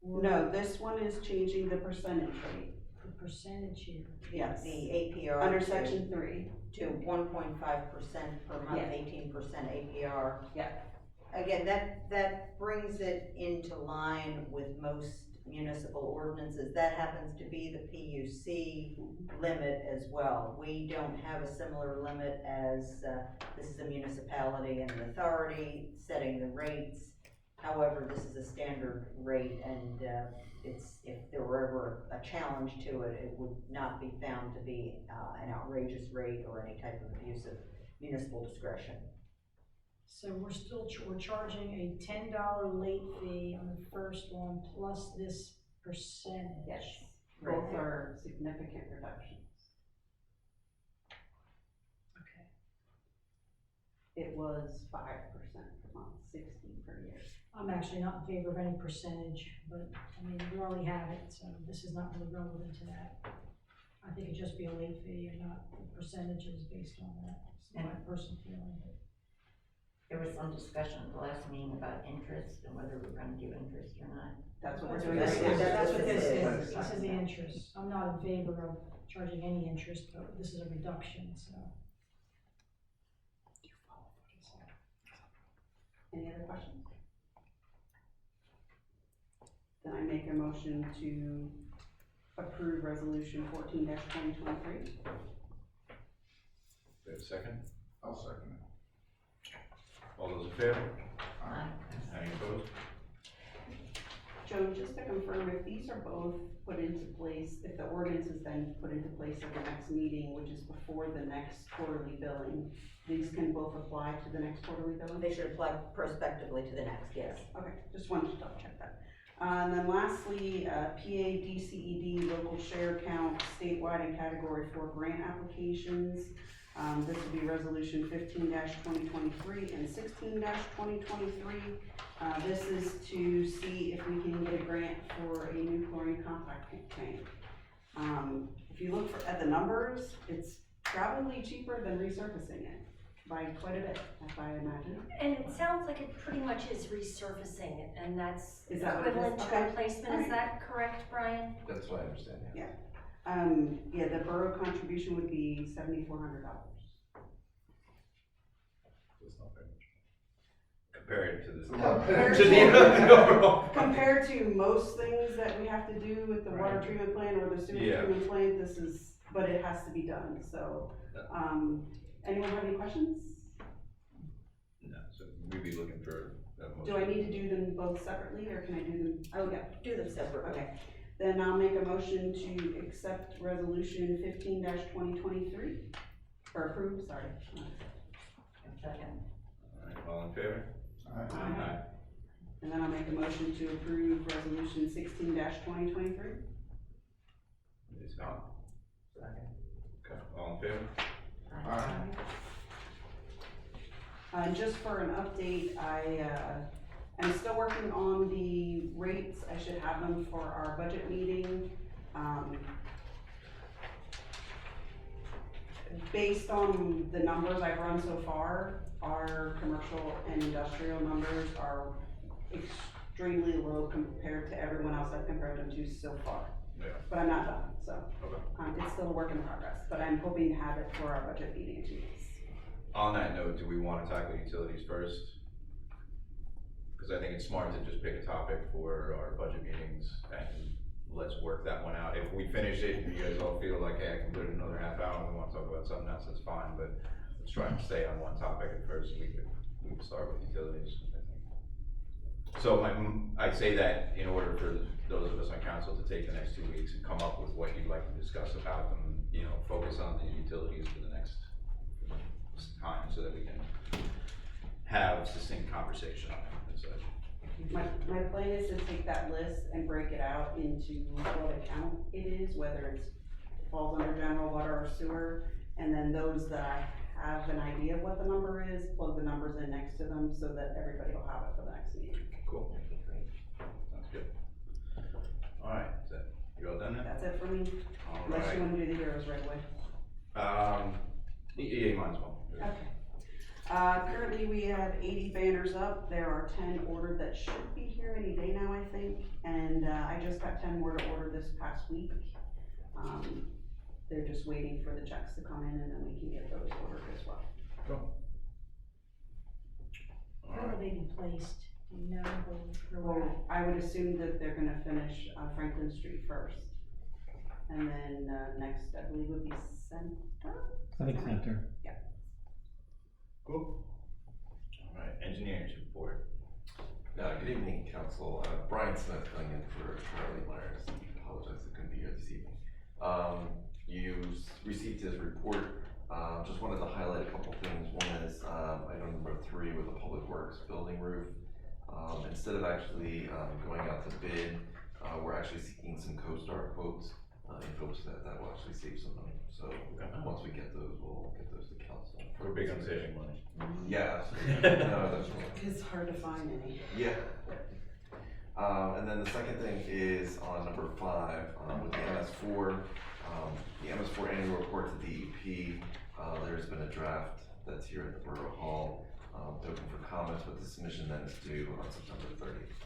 Or No, this one is changing the percentage rate. the percentage here? Yes. The APR. Under section 3. To 1.5% per month, Yeah. 18% APR. Yeah. Again, that brings it into line with most municipal ordinances. That happens to be the PUC limit as well. We don't have a similar limit as, this is a municipality and an authority setting the rates. However, this is a standard rate, and if there were ever a challenge to it, it would not be found to be an outrageous rate or any type of abuse of municipal discretion. So we're charging a $10 late fee on the first one plus this percentage? Yes. Both are significant reductions. Okay. It was 5% per month, 60 per year. I'm actually not in favor of any percentage, but, I mean, we already have it, so this is not really relevant to that. I think it'd just be a late fee and not the percentages based on that. It's my personal feeling, but. There was some discussion at the last meeting about interest and whether we're gonna do interest or not. That's what we're That's doing. what That's what this this is. is. This is the interest. I'm not in favor of charging any interest, but this is a reduction, so. Any other questions? Then I make a motion to approve resolution 14-2023. Do we have a second? I'll second it. All those in favor? Aye. Any opposed? Joe, just to confirm, if these are both put into place, if the ordinance is then put into place at the next meeting, which is before the next quarterly billing, these can both apply to the next quarterly billing? They should apply prospectively to the next, yes. Okay, just wanted to double check that. And then lastly, PA DCED local share count statewide and category 4 grant applications. This will be resolution 15-2023 and 16-2023. This is to see if we can get a grant for a new chlorine compact tank. If you look at the numbers, it's probably cheaper than resurfacing it by quite a bit, if I imagine. And it sounds like it pretty much is resurfacing, and that's Is that what it is? equivalent to Okay. replacement, All is that correct, Brian? That's what I understand, yeah. Yeah, the borough contribution would be $7,400. That's not very much. Compared to this. Compared To to- the overall. Compared to most things that we have to do with the water Right. treatment plant or the sewage Yeah. treatment plant, this is, but it has to be done, so. Anyone have any questions? No, so we'd be looking for a motion. Do I need to do them both separately, or can I do them? Oh, yeah, do them separately. Okay, then I'll make a motion to accept resolution 15-2023, or approve, sorry. Second. All right, all in favor? Aye. And then I'll make a motion to approve resolution 16-2023. It's not. Second. Okay, all in favor? Aye. Just for an update, I'm still working on the rates. I should have them for our budget meeting. Based on the numbers I've run so far, our commercial and industrial numbers are extremely low compared to everyone else I've compared them to so far. Yeah. But I'm not done, so. Okay. It's still a work in progress, but I'm hoping to have it for our budget meeting in 2 weeks. On that note, do we wanna tackle utilities first? Cause I think it's smart to just pick a topic for our budget meetings and let's work that one out. If we finish it and you guys all feel like, hey, I can put in another half hour and we wanna talk about something else, that's fine, but let's try and stay on one topic at first. We could start with utilities, I think. So I say that in order for those of us on council to take the next 2 weeks and come up with what you'd like to discuss about them, you know, focus on the utilities for the next time so that we can have succinct conversation on it and such. My plan is to take that list and break it out into what account it is, whether it falls under general water or sewer, and then those that have an idea of what the number is, plug the numbers in next to them so that everybody will have it for the next meeting. Cool. Sounds good. Alright, is that, you all done now? That's it for me, unless you want to do the heroes right away. Yeah, might as well. Okay. Currently we have 80 banners up. There are 10 ordered that should be here any day now, I think. And I just got 10 more to order this past week. They're just waiting for the checks to come in and then we can get those ordered as well. Cool. Where will they be placed? Do you know where we're at? Well, I would assume that they're gonna finish Franklin Street first. And then next, I believe, would be Center? Civic Center. Yeah. Cool. Alright, engineers report. Good evening, council. Brian Smith filling in for Charlie Myers. Apologize I couldn't be here this evening. You received his report. Just wanted to highlight a couple things. One is item number 3 with the Public Works building roof. Instead of actually going out to bid, we're actually seeking some CoStar quotes in hopes that that will actually save some money. So once we get those, we'll get those to council. We're big on saving money. Yeah, no, that's right. It's hard to find any. Yeah. And then the second thing is on number 5, with the MS4, the MS4 annual report to DEP. There's been a draft that's here at the Borough Hall. They're open for comments, but the submission then is due on September 30th.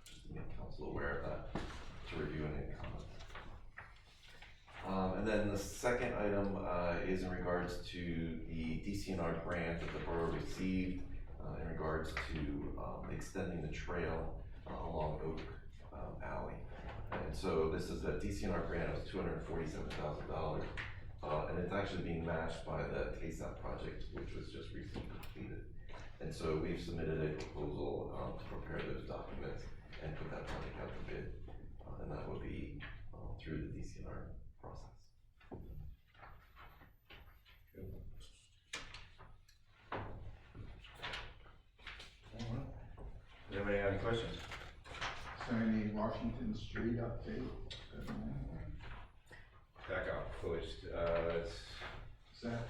Just to make council aware of that, to review and make comments. And then the second item is in regards to the DCNR grant that the borough received in regards to extending the trail along Oak Alley. And so this is a DCNR grant of $247,000, and it's actually being matched by the KSAP project, which was just recently completed. And so we've submitted a proposal to prepare those documents and put that project out to bid, and that would be through the DCNR process. Does anybody have any questions? Is there any Washington Street update? That got pushed, Is that,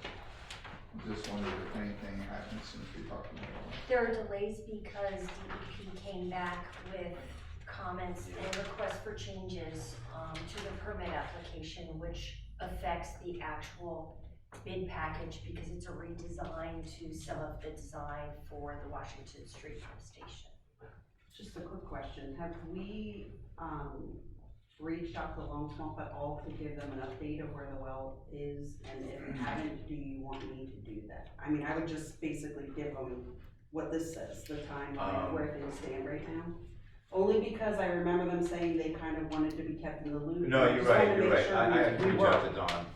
just wondered if anything happened since we talked about it. There are delays because DEP came back with comments and requests for changes to the permit application, which affects the actual bid package because it's a redesign to some of the design for the Washington Street pump station. Just a quick question, have we reached out to Lone Swamp at all to give them an update of where the well is? And if you haven't, do you want me to do that? I mean, I would just basically give them what this says, the timeline, where things stand right now. Only because I remember them saying they kind of wanted to be kept in the loop. No, you're right, you're right. Sure I have to we reach were. out to Don,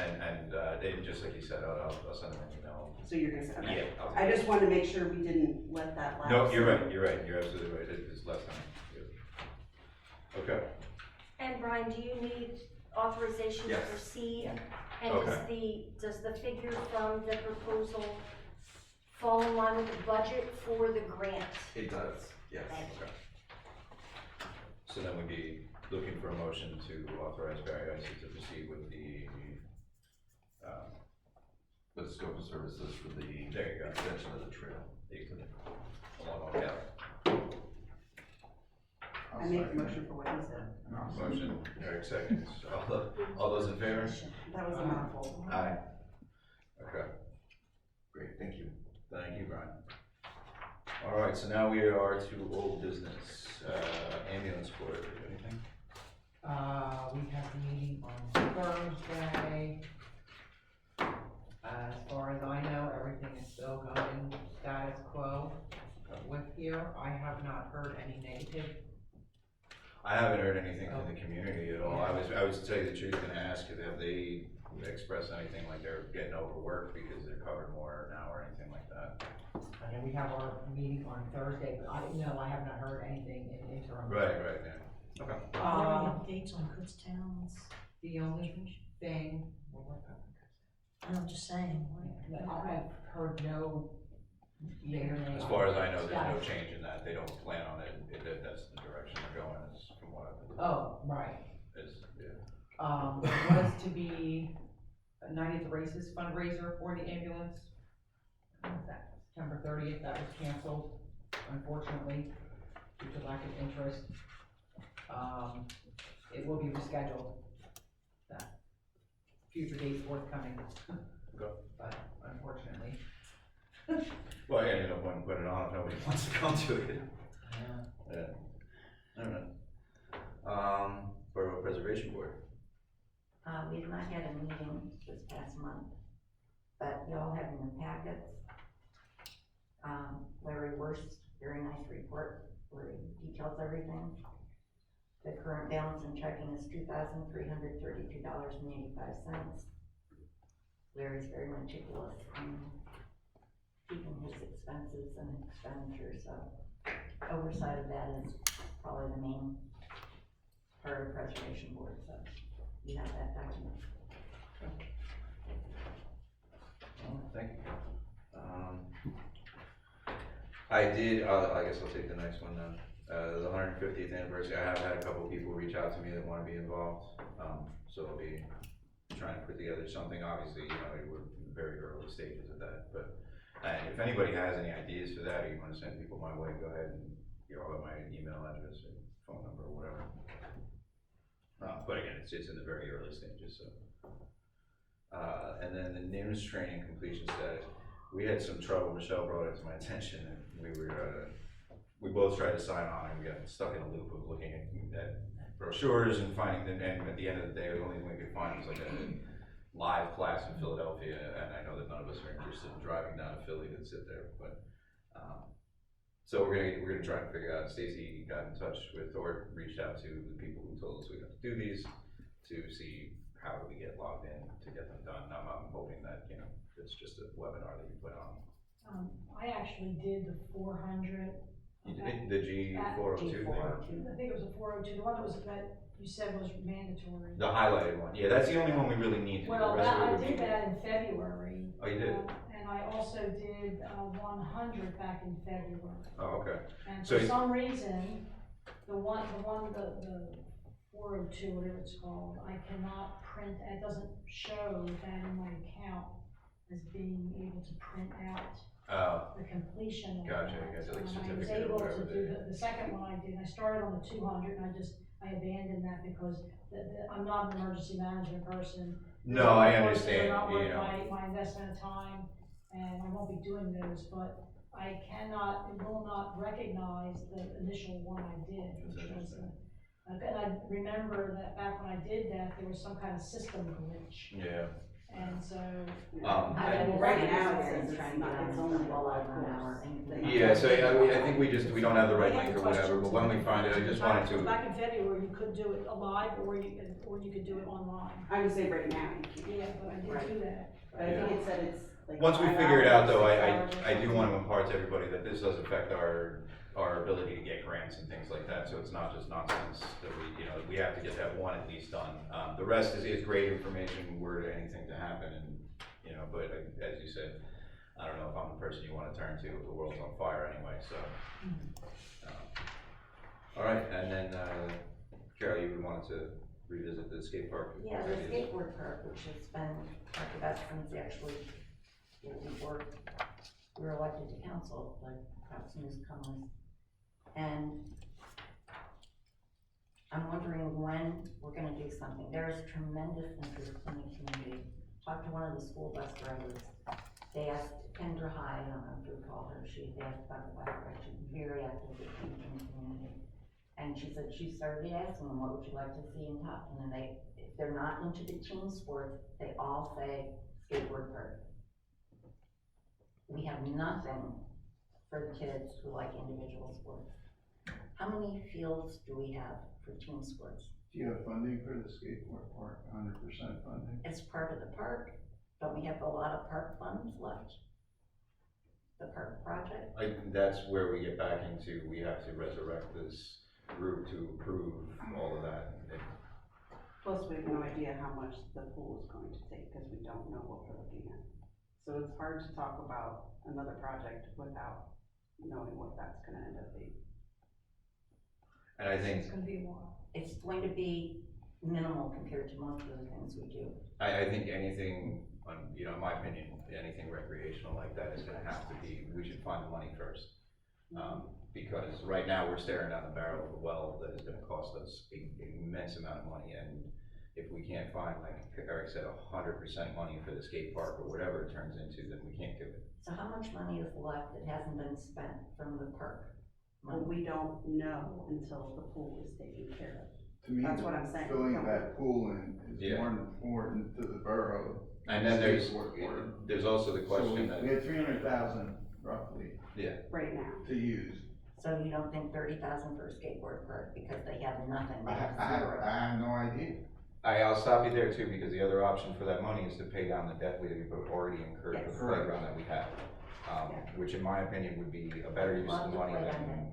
and David, just like you said, I'll send him an email. So you're gonna say, okay. Yeah. I just wanted to make sure we didn't let that lapse. No, you're right, you're absolutely right, it's less time. Yeah. Okay. And Brian, do you need authorization to Yes. proceed? And does the figure from the proposal fall in line with the budget for the grant? It does, yes. Okay. So then we'd be looking for a motion to authorize Barry Icy to proceed with the, With the scope of services for the there you go, extension of the trail. along Oak Alley. I make a motion for what he said. Motion, Eric seconds. All those in favor? That was a mouthful. Aye. Okay. Great, thank you. Thank you, Brian. All right, so now we are to old business, ambulance board, anything? We have a meeting on Thursday. As far as I know, everything is still going status quo with here. I have not heard any negative. I haven't heard anything from the community at all. I was to tell you the truth and ask if they expressed anything like they're getting overworked because they're covered more now or anything like that. And we have our meeting on Thursday, but I have not heard anything in interim. Right, yeah. Okay. Are there any updates on Kutztown's? The only thing, I'm just saying. I've heard no yea or nay. As far as I know, there's no change in that. They don't plan on it. That's the direction they're going, is from what I've been told. Oh, right. Yeah. There was to be a Night at the Races fundraiser for the ambulance. When was that? September 30th, that was canceled, unfortunately, due to lack of interest. It will be rescheduled. That future dates forthcoming. Okay. But unfortunately. Well, yeah, you know, when put it on if nobody wants to come to it. Yeah. I don't know. Borough Preservation Board. We've not had a meeting this past month, but y'all have in the packets, Larry Worst's very nice report where he details everything. The current balance in checking is $2,332.85. Larry's very meticulous in keeping his expenses and expenditures, so oversight of that is probably the main part of Preservation Board, so you have that document. Thank you. I guess I'll take the next one then. The 150th anniversary, I have had a couple people reach out to me that want to be involved. So I'll be trying to put together something. Obviously, we're in very early stages of that, but if anybody has any ideas for that, or you want to send people my way, go ahead and I'll have my email address or phone number or whatever. But again, it's in the very early stages, so. And then the NIMS training completion status. We had some trouble, Michelle brought it to my attention, and we both tried to sign on, and we got stuck in a loop of looking at brochures and finding them, and at the end of the day, the only thing we could find was like a live class in Philadelphia, and I know that none of us are interested in driving down to Philly to sit there, but, so we're gonna try and figure out. Stacy got in touch with, or reached out to the people who told us we have to do these to see how do we get logged in to get them done. I'm hoping that, it's just a webinar that you put on. I actually did the 400. You did the G402 thing? I think it was a 402, the one that you said was mandatory. The highlighted one, yeah, that's the only one we really need to do. Well, I did that in February. Oh, you did? And I also did 100 back in February. Oh, okay. And So for some reason, the 402, whatever it's called, I cannot print, it doesn't show that in my account as being able to print out the completion of Gotcha, that. I guess like I was certificate or able to whatever do the second one I did, I started on the 200 and I abandoned that because I'm not an emergency management person. No, I understand, They're not worth my investment of time, and I won't be doing those, but it will not recognize the initial one I did, which was and I remember that back when I did that, there was some kind of system glitch. Yeah. And so. Right now, it's only a live course. Yeah, so I think we don't have the right link or whatever, but when we find it, I just wanted to. Back in February, you could do it live, or you could do it online. I would say right now. Yeah, but I did do that. But I think it said it's like. Once we figure it out though, I do want to impart to everybody that this does affect our ability to get grants and things like that, so it's not just nonsense that we have to get that one at least done. The rest is great information were anything to happen, and but as you said, I don't know if I'm the person you want to turn to if the world's on fire anyway, so. All right, and then Carol, you wanted to revisit the skate park? Yeah, the skateboard park, which has been Park of Veterans, actually, before we were elected to council, like perhaps newcomers. And I'm wondering when we're gonna do something. There is tremendous interest in the community. Talked to one of the school bus drivers. They asked Kendra High, I don't know if you recall her, they asked about the bike ride. She's very active in the community. And she said she started asking them, what would you like to see in Topton? And they, if they're not into the team sports, they all say skateboard park. We have nothing for the kids who like individual sports. How many fields do we have for team sports? Do you have funding for the skateboard park, 100% funding? It's part of the park. Don't we have a lot of park funds left? The park project? That's where we get back into, we have to resurrect this group to approve all of that. Plus, we have no idea how much the pool is going to take, because we don't know what we're looking at. So it's hard to talk about another project without knowing what that's gonna end up being. And I think, It's gonna be a while. It's going to be minimal compared to most of the things we do. I think anything, you know, in my opinion, anything recreational like that is gonna have to be, we should find the money first. Because right now, we're staring down the barrel of a well that is gonna cost us an immense amount of money, and if we can't find, like Eric said, 100% money for the skate park or whatever it turns into, then we can't do it. So how much money is left that hasn't been spent from the park? Well, we don't know until the pool is taken care of. To me, That's what I'm saying. filling that pool in is more important to the borough. And then there's also the So question that. we had 300,000 roughly. Yeah. Right now. To use. So you don't think 30,000 for a skateboard park because they have nothing? They have I zero. have no idea. I'll stop you there too, because the other option for that money is to pay down the debt we've already incurred for the playground that we have. Which in my opinion would be a better use of the money than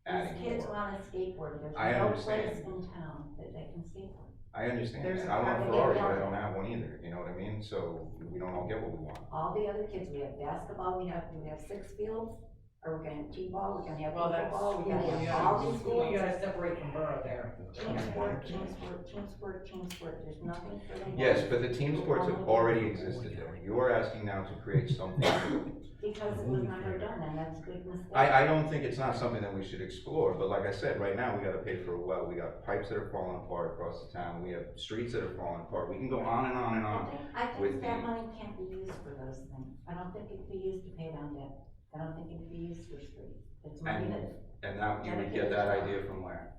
adding These kids more. want to skateboard, there's I no understand. place in town that they can skateboard. I understand, There's and a I want a private Ferrari, but I yard. don't have one either, you know what I mean? So we don't all get what we want. All the other kids, we have basketball, do we have 6 fields? Or we're gonna have T-ball, we're gonna have Well, that's football, school, we're gonna you have all gotta, these school, you fields. gotta separate from borough there. Team sport, team sport, team sport, team sport, there's nothing for them. Yes, but the team sports have already existed there. You're asking now to create something new. Because it was never done, and that's a big mistake. I don't think it's not something that we should explore, but like I said, right now, we gotta pay for a well, we got pipes that are falling apart across the town, we have streets that are falling apart, we can go on and on and on. I think with that the- money can't be used for those things. I don't think it could be used to pay down debt. I don't think it could be used for streets. It's money that, And now, you would get that idea from where?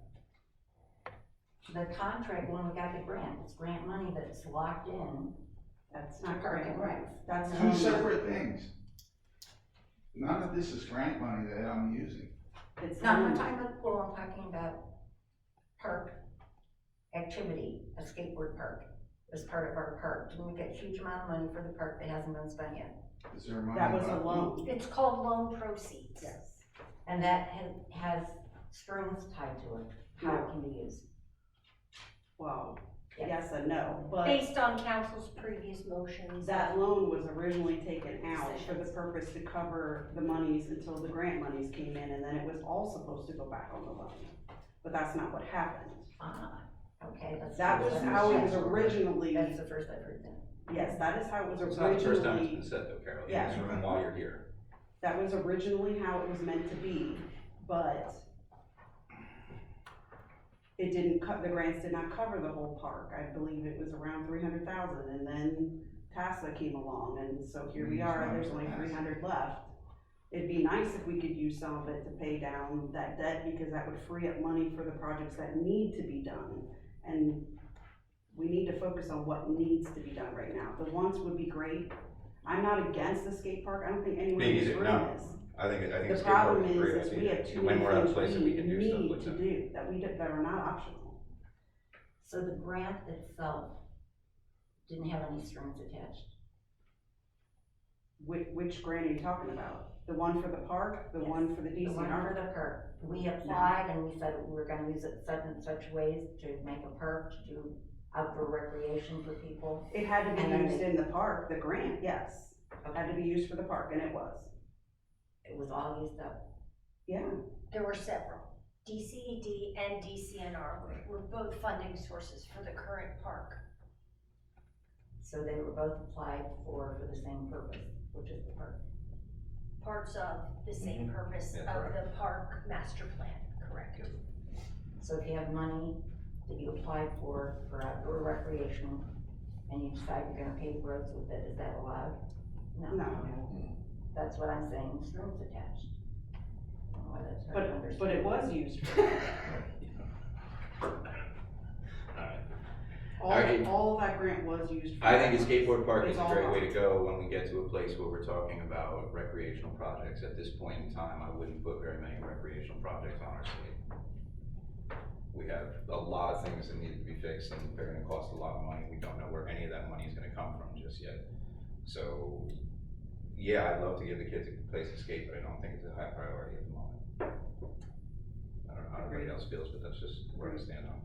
the contract, when we got the grant, it's grant money that's locked in. That's to not park grant and money. recs. That's Two separate things. None of this is grant money that I'm using. It's No, I'm not not talking about the pool, I'm talking about park activity, a skateboard park, as part of our park. Didn't we get a huge amount of money for the park that hasn't been spent yet? Is there money? That was a left? loan. It's called loan proceeds. Yes. And that has strings tied to it, how it can be used. Well, yes and no, but Based on council's previous motions. that loan was originally taken out for the purpose to cover the monies until the grant monies came in, and then it was all supposed to go back on the loan. But that's not what happened. Okay, that's. That was how it was originally. That's the first I've heard that. Yes, that is how it was It's not the first time it's originally, been said though, Carol, in Yeah. this room while you're here. that was originally how it was meant to be, but it didn't the grants did not cover the whole park. I believe it was around 300,000, and then TASA came along, and so here we are, there's only 300 left. It'd be nice if we could use some of it to pay down that debt, because that would free up money for the projects that need to be done. And we need to focus on what needs to be done right now. The ones would be great. I'm not against the skate park, I don't think anyone Me in this either, room no. is. I think The skate problem park is a great is we idea. have too When many we're at a things place that we we can do stuff need like to that. do, that are not optional. So the grant itself didn't have any strings attached? Which grant are you talking about? The one for the park, the one for the The one for DCR? the park. We applied and we said we were gonna use it such and such ways to make a park, to do outdoor recreation for people. It had to And then be used in the park, the grant, yes. It had to be used for the park, and it was. It was all used up. Yeah. There were several. DCED and DCNR were both funding sources for the current park. So they were both applied for the same purpose, which is the park. Parts of the same purpose That's of right. the park master plan, correct? So if you have money that you applied for outdoor recreation, and you decide you're gonna pave roads with it, is that allowed? No. That's what I'm saying, strings attached. I don't know why that's hard to understand. But it was used for that. Alright. All of that grant was used for. I think a skateboard park is It's a all great way to gone. go when we get to a place where we're talking about recreational projects. At this point in time, I wouldn't put very many recreational projects on our slate. We have a lot of things that need to be fixed and they're gonna cost a lot of money. We don't know where any of that money is gonna come from just yet. So, yeah, I'd love to give the kids a place to skate, but I don't think it's a high priority at the moment. I don't know how everybody else feels, but that's just where I stand on it.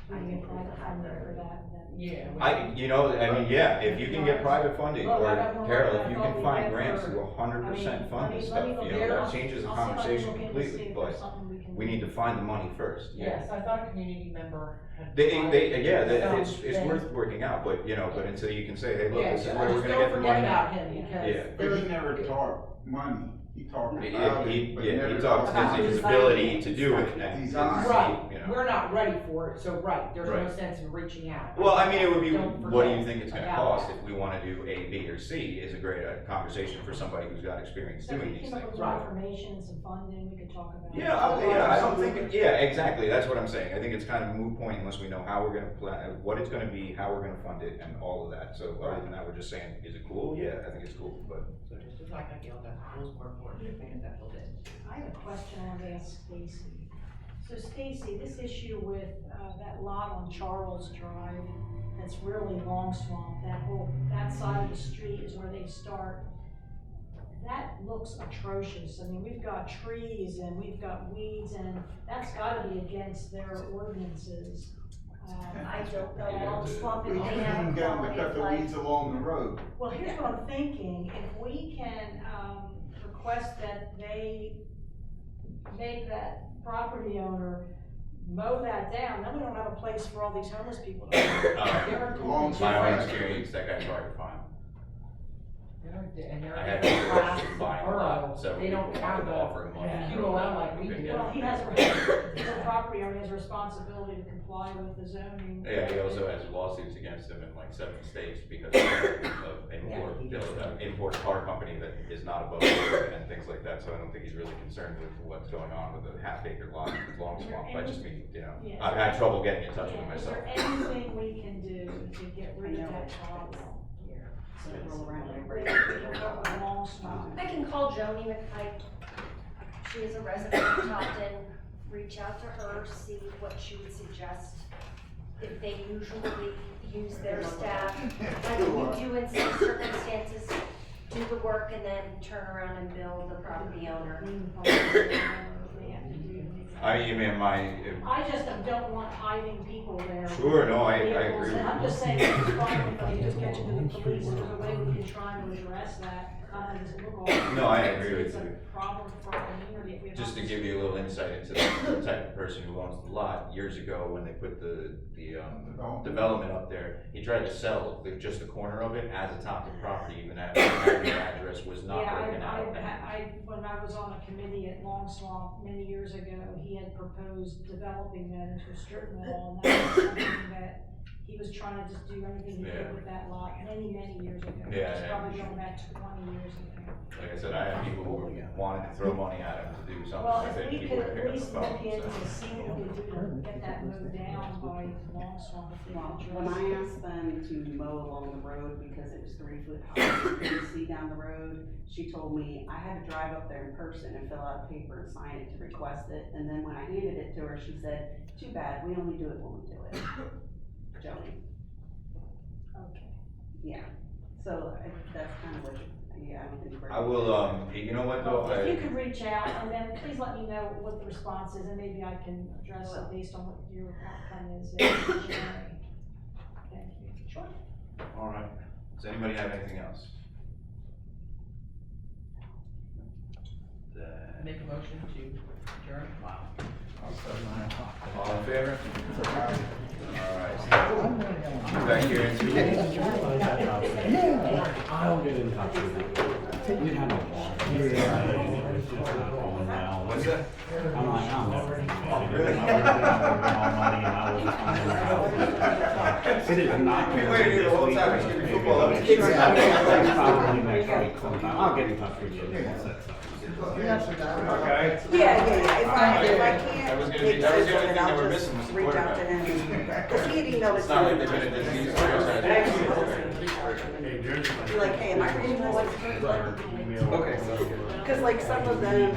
We can private funding for that, then. Yeah. Yeah, if you can get private funding, Look, I or got one Carol, more if you I thought can we find had grants for- to 100% fund this let me stuff, look you know, there. that changes the I'll see if I can conversation look in to see completely, if but there's something we can we do. need to find the money first. Yes, I thought a community member had. It's worth working out, but, you know, but until you can say, hey, look, this is where we're Just gonna don't get the forget money. about him, because Yeah. But he never talked money, he talked about He it, but never talks talked his about ability to do it, and his, Design. Right, you know. we're not ready for it, so there's no Right. sense in reaching out. Well, I mean, it would be, Don't what do you forget think it's gonna about cost that. if we wanna do A, B, or C is a great conversation for somebody who's got experience So if doing we these came up things. with some information and some funding, we could talk about it. I don't think, exactly, that's what I'm saying, I think it's kind of a moot point unless we know how we're gonna plan, what it's gonna be, how we're gonna fund it, and all of that, so other than that, we're just saying, is it cool? Yeah, I think it's cool, but. So just like I feel that rules more important, if they get that filled in. I have a question I want to ask Stacy. So Stacy, this issue with, that lot on Charles Drive, that's really Long Swamp, that side of the street is where they start. That looks atrocious. I mean, we've got trees and we've got weeds, and that's gotta be against their ordinances. I don't know, Long Swamp, We if they can't have even a get them to quality cut of the life. weeds along the road. Well, here's what I'm thinking, if we can, request that they make that property owner mow that down, then we don't have a place for all these homeless people to go. My own experience, that guy's hard to find. And they're I had in people class buying a borough, lot, several they don't people have wanted to offer him money. a QOL like we do. Well, he has, the property owner has a responsibility to comply with the zoning. Yeah, he also has lawsuits against him in like 7 states because of import car company that is not above board and things like that, so I don't think he's really concerned with what's going on with a half-acre lot in Long Swamp. I just mean, you know, Yeah. I've had trouble getting in touch with him Yeah, is myself. there anything we can do to get rid of that problem here? So roll around and We break can work with Long Swamp. I can call Joni McPike. She is a resident of Topton. Reach out to her, see what she would suggest. If they usually use their staff, like we do in some circumstances, do the work and then turn around and bill the property owner. I mean, I just don't want hiding people there. Sure, no, I Vehicles, agree with and I'm you. just saying, it's fine if they just get you to the police, there's a way we can try to address that. Doesn't look all. No, I agree with It's you. a problem for our community if we have. Just to give you a little insight into the type of person who owns the lot, years ago, when they put the development up there, he tried to sell just the corner of it as a Topton property, even though the address was not working out. When I was on a committee at Long Swamp many years ago, he had proposed developing that into a strip mall, and that was something that he was trying to just do anything he could with that lot many, many years ago. Yeah, It's yeah. probably going back 20 years ago. Like I said, I had people who wanted to throw money at him to do something Well, with it, if we he could wouldn't pick at up the least phone, look in so. to see what we do to get that moved down by Long Swamp, if they Well, could when address I it. asked them to mow along the road because it was 3 foot high, you couldn't see down the road, she told me I had to drive up there in person and fill out a paper and sign it to request it, and then when I handed it to her, she said, too bad, we only do it when we do it. Joni. Okay. Yeah, so that's kind of what, I don't think. I will, you know what though, If you could reach out, and then please let me know what the response is, and maybe I can address it based on what your outcome is in January. Thank you. Sure. all right, does anybody have anything else? Then, Make a motion to adjourn. Wow. all in favor? All right. Back here in 2 minutes. I'll get in touch with you. You had no water. What's that? I'm like, I'm never. It is not. We waited here the whole time, we should be football. Probably next week sometime. I'll get in touch with you. We'll set something. Okay. Yeah. If I can't make sense of it, I'll just reach out to him. Cause he had emailed it to me. Be like, hey, am I reading the what's Okay, so. Cause like some of them,